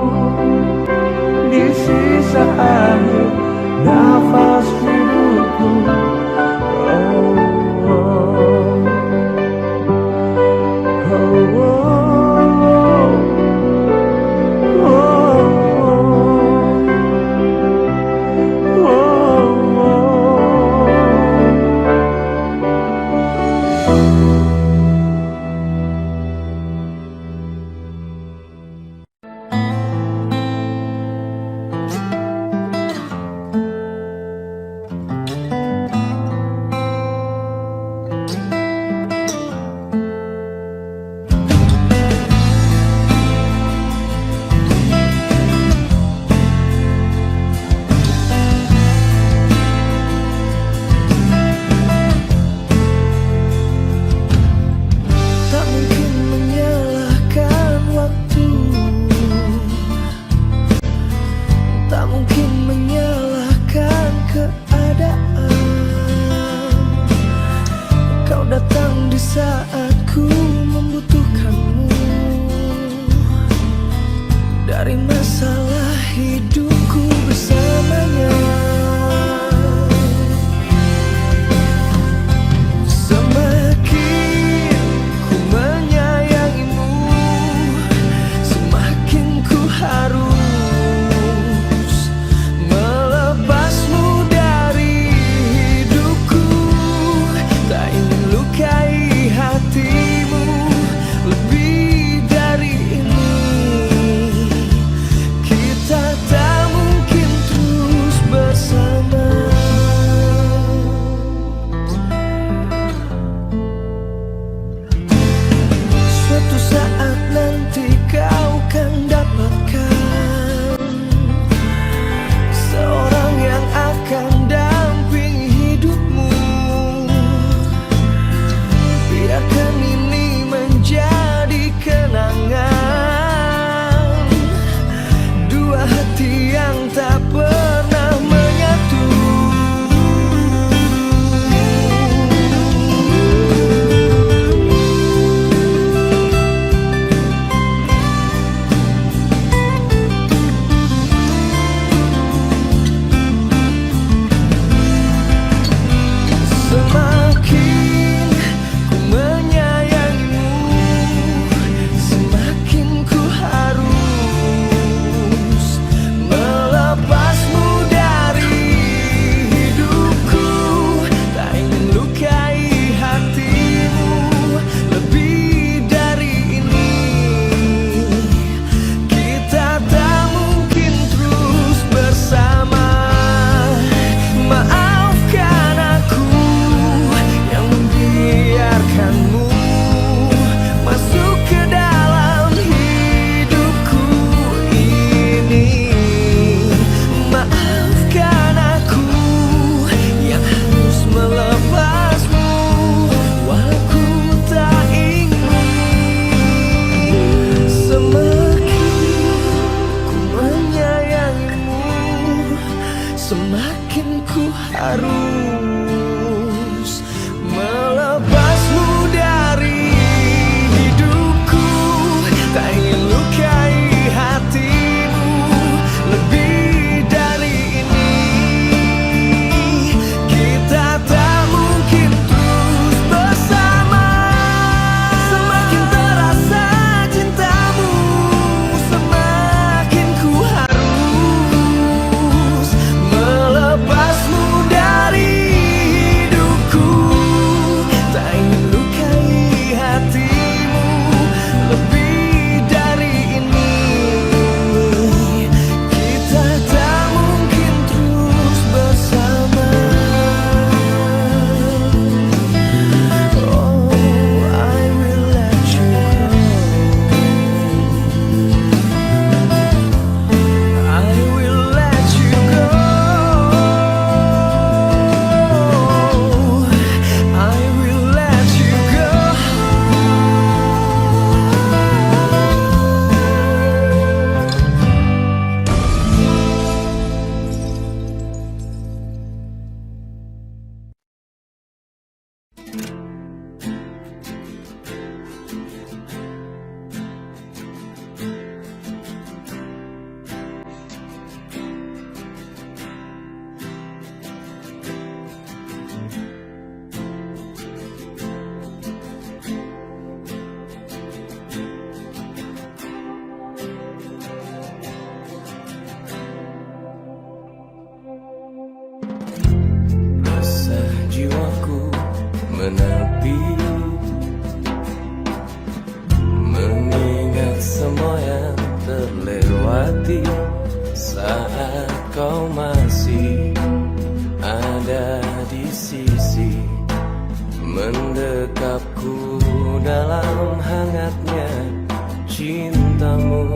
matamu.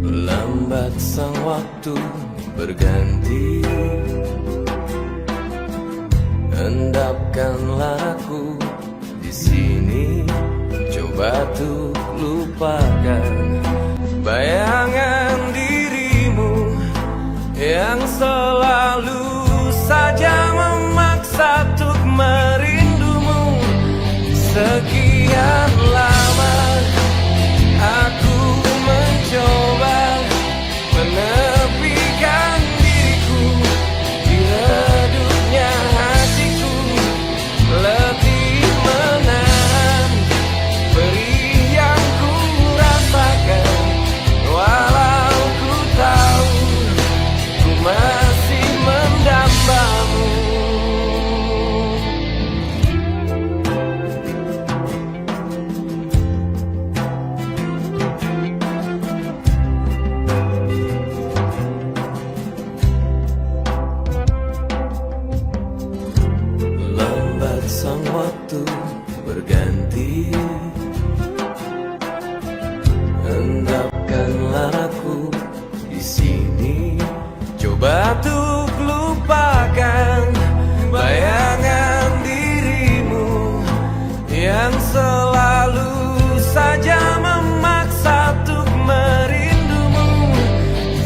Lambat sang waktu berganti, endapkanlah aku di sini. Coba tuh lupakan bayangan dirimu yang selalu saja memaksa untuk merindumu. Sekian lama aku mencoba menepikan diriku di redupnya hatiku, letih menahan perih yang ku rasakan. Walau ku tahu ku masih mendambamu. Lambat sang waktu berganti, endapkanlah aku di sini. Coba tuh lupakan bayangan dirimu yang selalu saja memaksa untuk merindumu.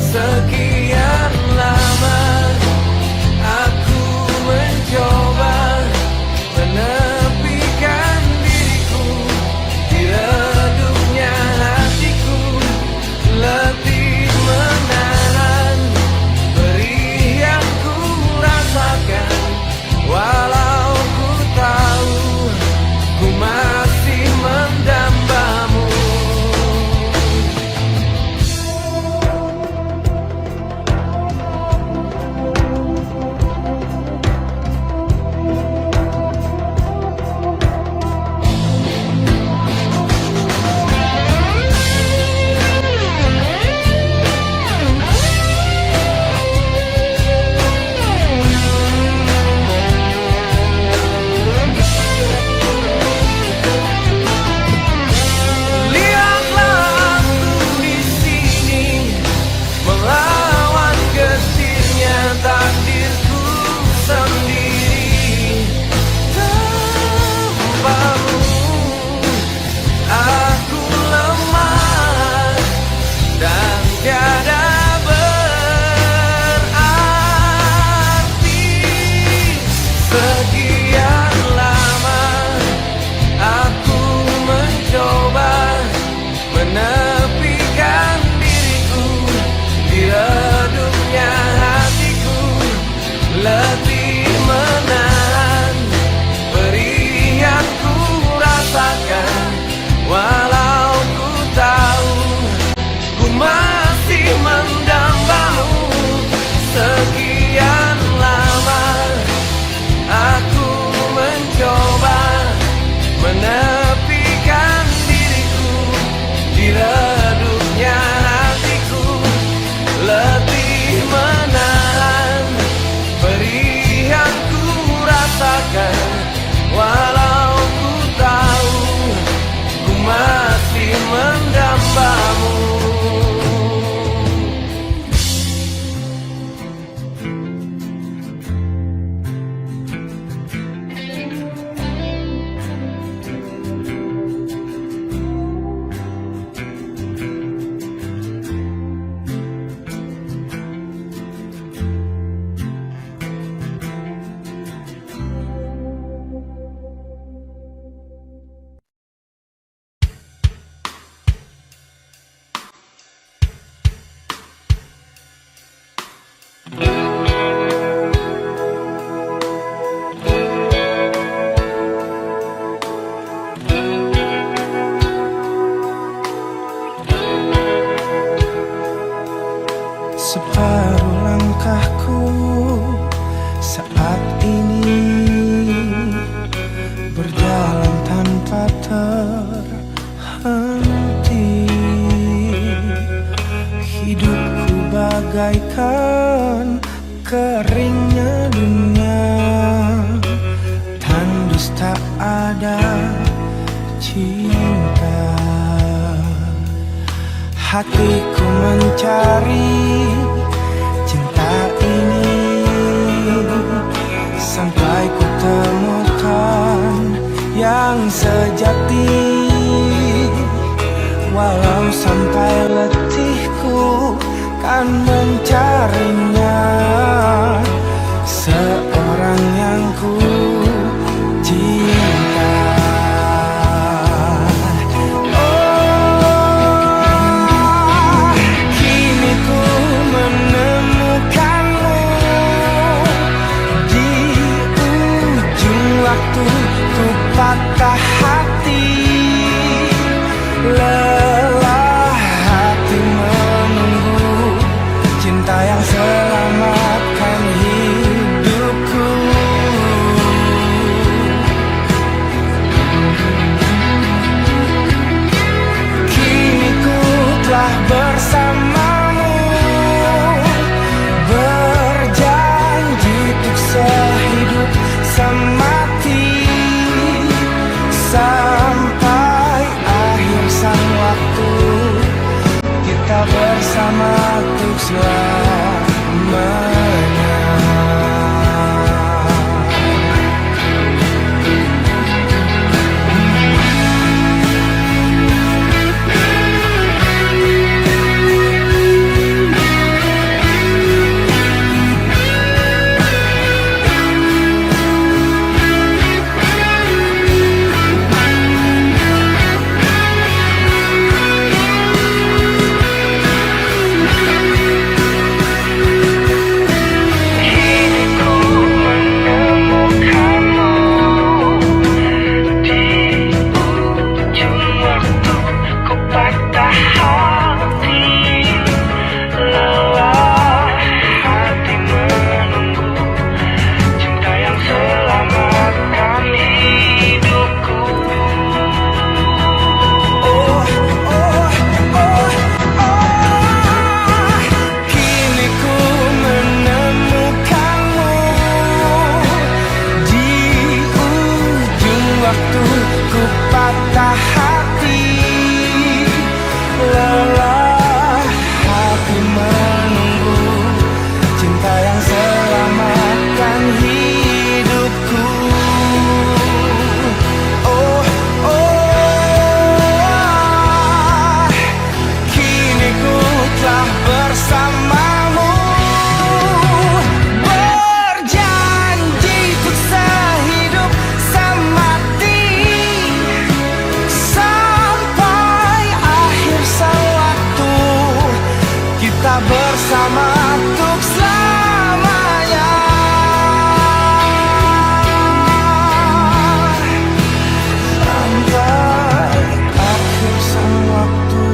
Sekian lama aku mencoba menepikan diriku di redupnya hatiku, letih menahan perih yang ku rasakan. Walau ku tahu ku masih mendambamu. Lihatlah aku di sini melawan getirnya takdirku sendiri. Tanpamu aku lemah dan tiada berarti. Sekian lama aku mencoba menepikan diriku di redupnya hatiku, letih menahan perih yang ku rasakan. Walau ku tahu ku masih mendambamu. Sekian lama aku mencoba menepikan diriku di redupnya hatiku, letih menahan perih yang ku rasakan. Walau ku tahu ku masih mendambamu. Separuh langkahku saat ini berjalan tanpa terhenti. Hidupku bagaikan keringnya dunia, tandus tak ada cinta. hatiku mencari cinta ini sampai ku temukan yang sejati. Walau sampai letihku kan mencarinya, seorang yang ku cinta. Oh, kini ku menemukanmu di ujung waktu ku patah hati. Lelah hati menunggu cinta yang selamatkan hidupku. Kini ku telah bersamamu, berjanji untuk sehidup semati, sampai akhir sang waktu kita bersama untuk selamanya. Bersama untuk selamanya. Sampai akhir sang waktu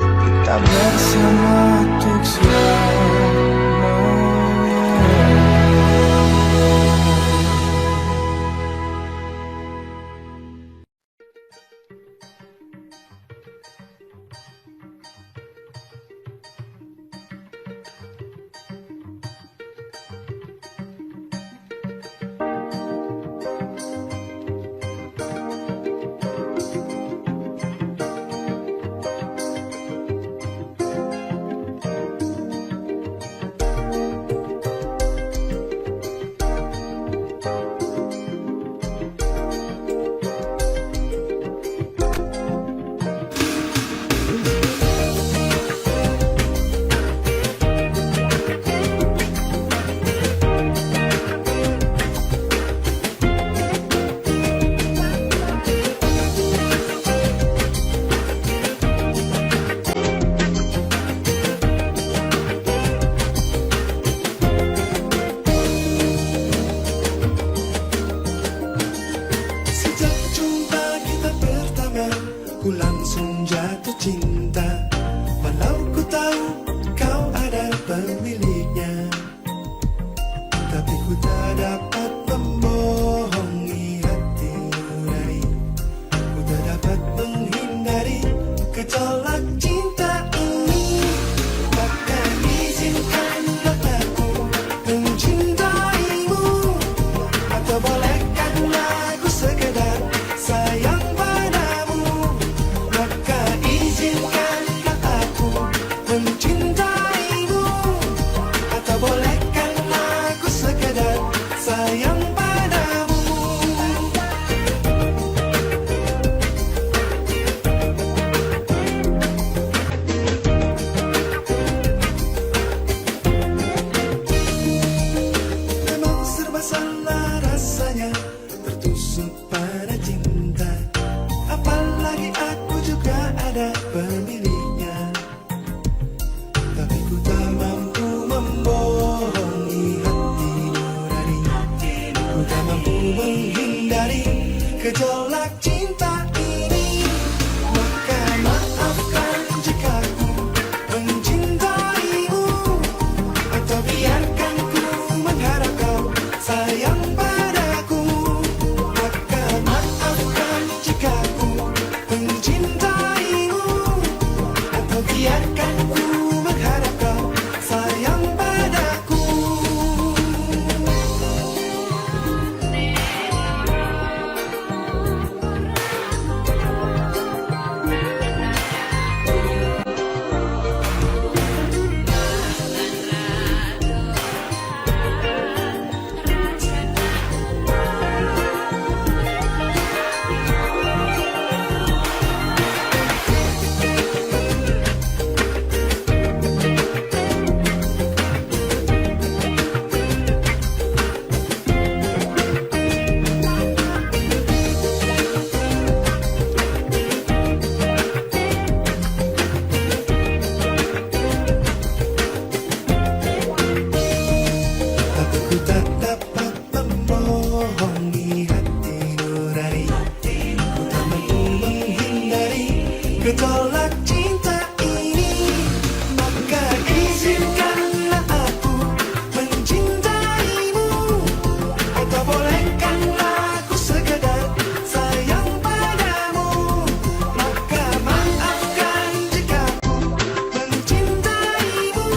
kita bersama untuk selamanya. sayang padaku, maka maafkan jika ku mencintaimu, atau biarkan ku berharap kau sayang padaku. Aku tak dapat membohongi hati nurani, ku tak mampu menghindari gejolak cinta ini, maka izinkanlah aku mencintaimu, atau bolehkanlah aku sekedar sayang padamu, maka maafkan jika ku mencintaimu,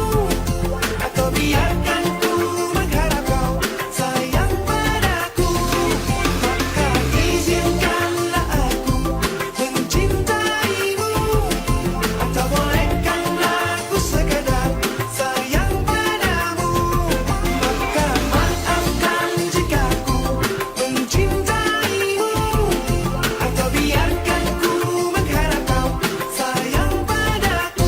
atau biarkan ku berharap kau sayang padaku, maka izinkanlah aku mencintaimu, atau bolehkanlah aku sekedar sayang padamu, maka maafkan jika ku mencintaimu, atau biarkan ku berharap kau sayang padaku.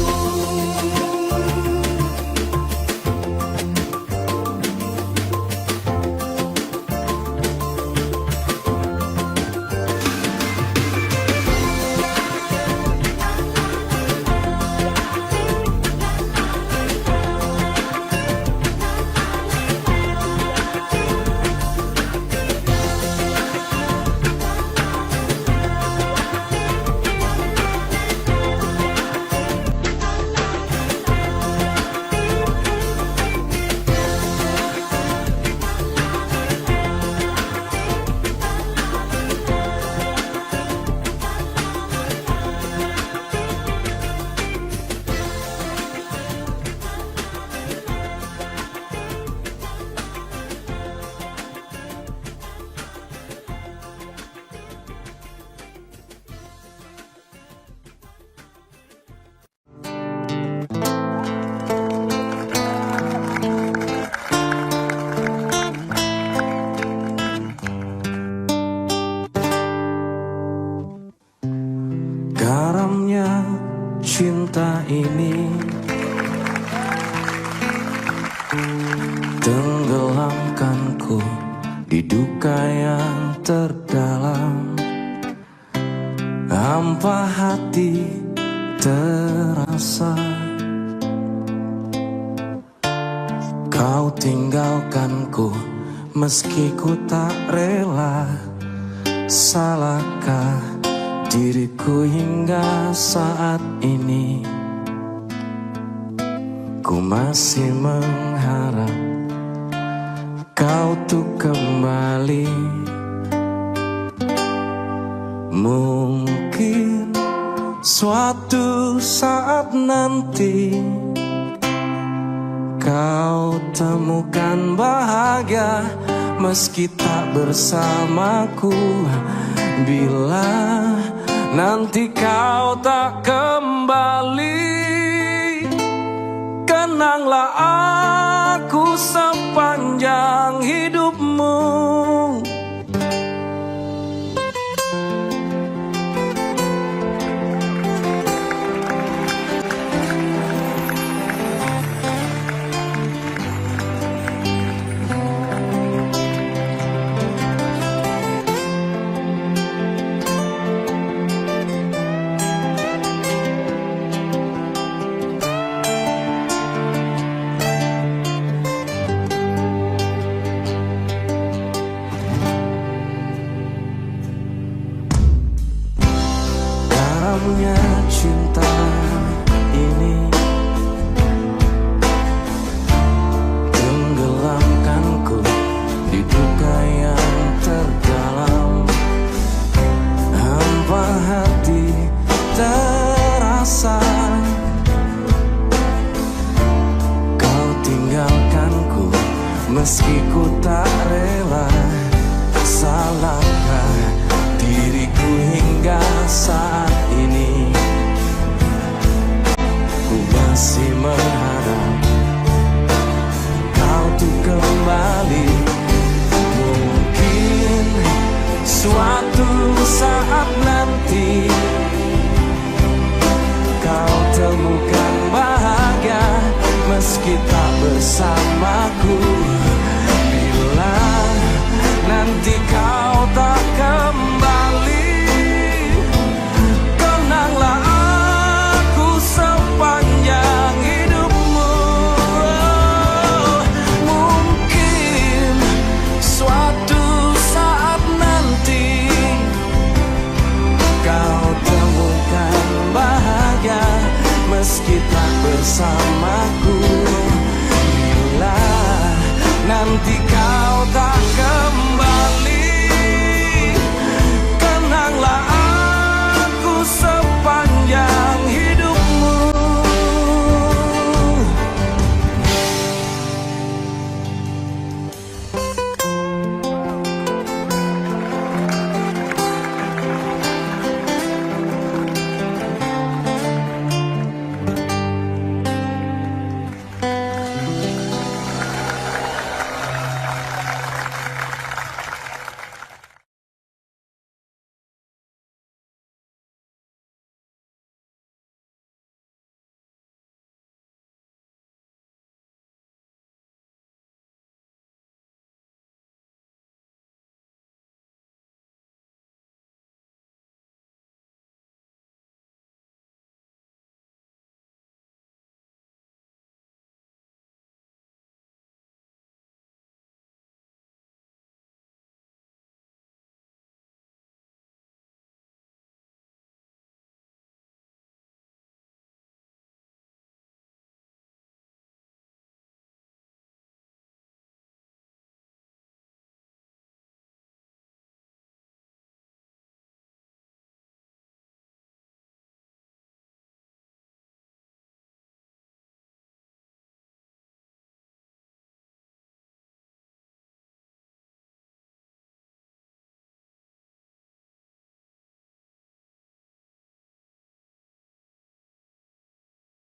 Garamnya cinta ini tenggelamkanku di duka yang terdalam, hampa hati terasa. Kau tinggalkanku meski ku tak rela. Salahkah diriku hingga saat ini? Ku masih mengharap kau tuh kembali. Mungkin suatu saat nanti kau temukan bahagia meski tak bersamaku. Bila nanti kau tak kembali, kenanglah aku sepanjang hidupmu. aku tak rela. Salahkah diriku hingga saat ini ku masih mengharap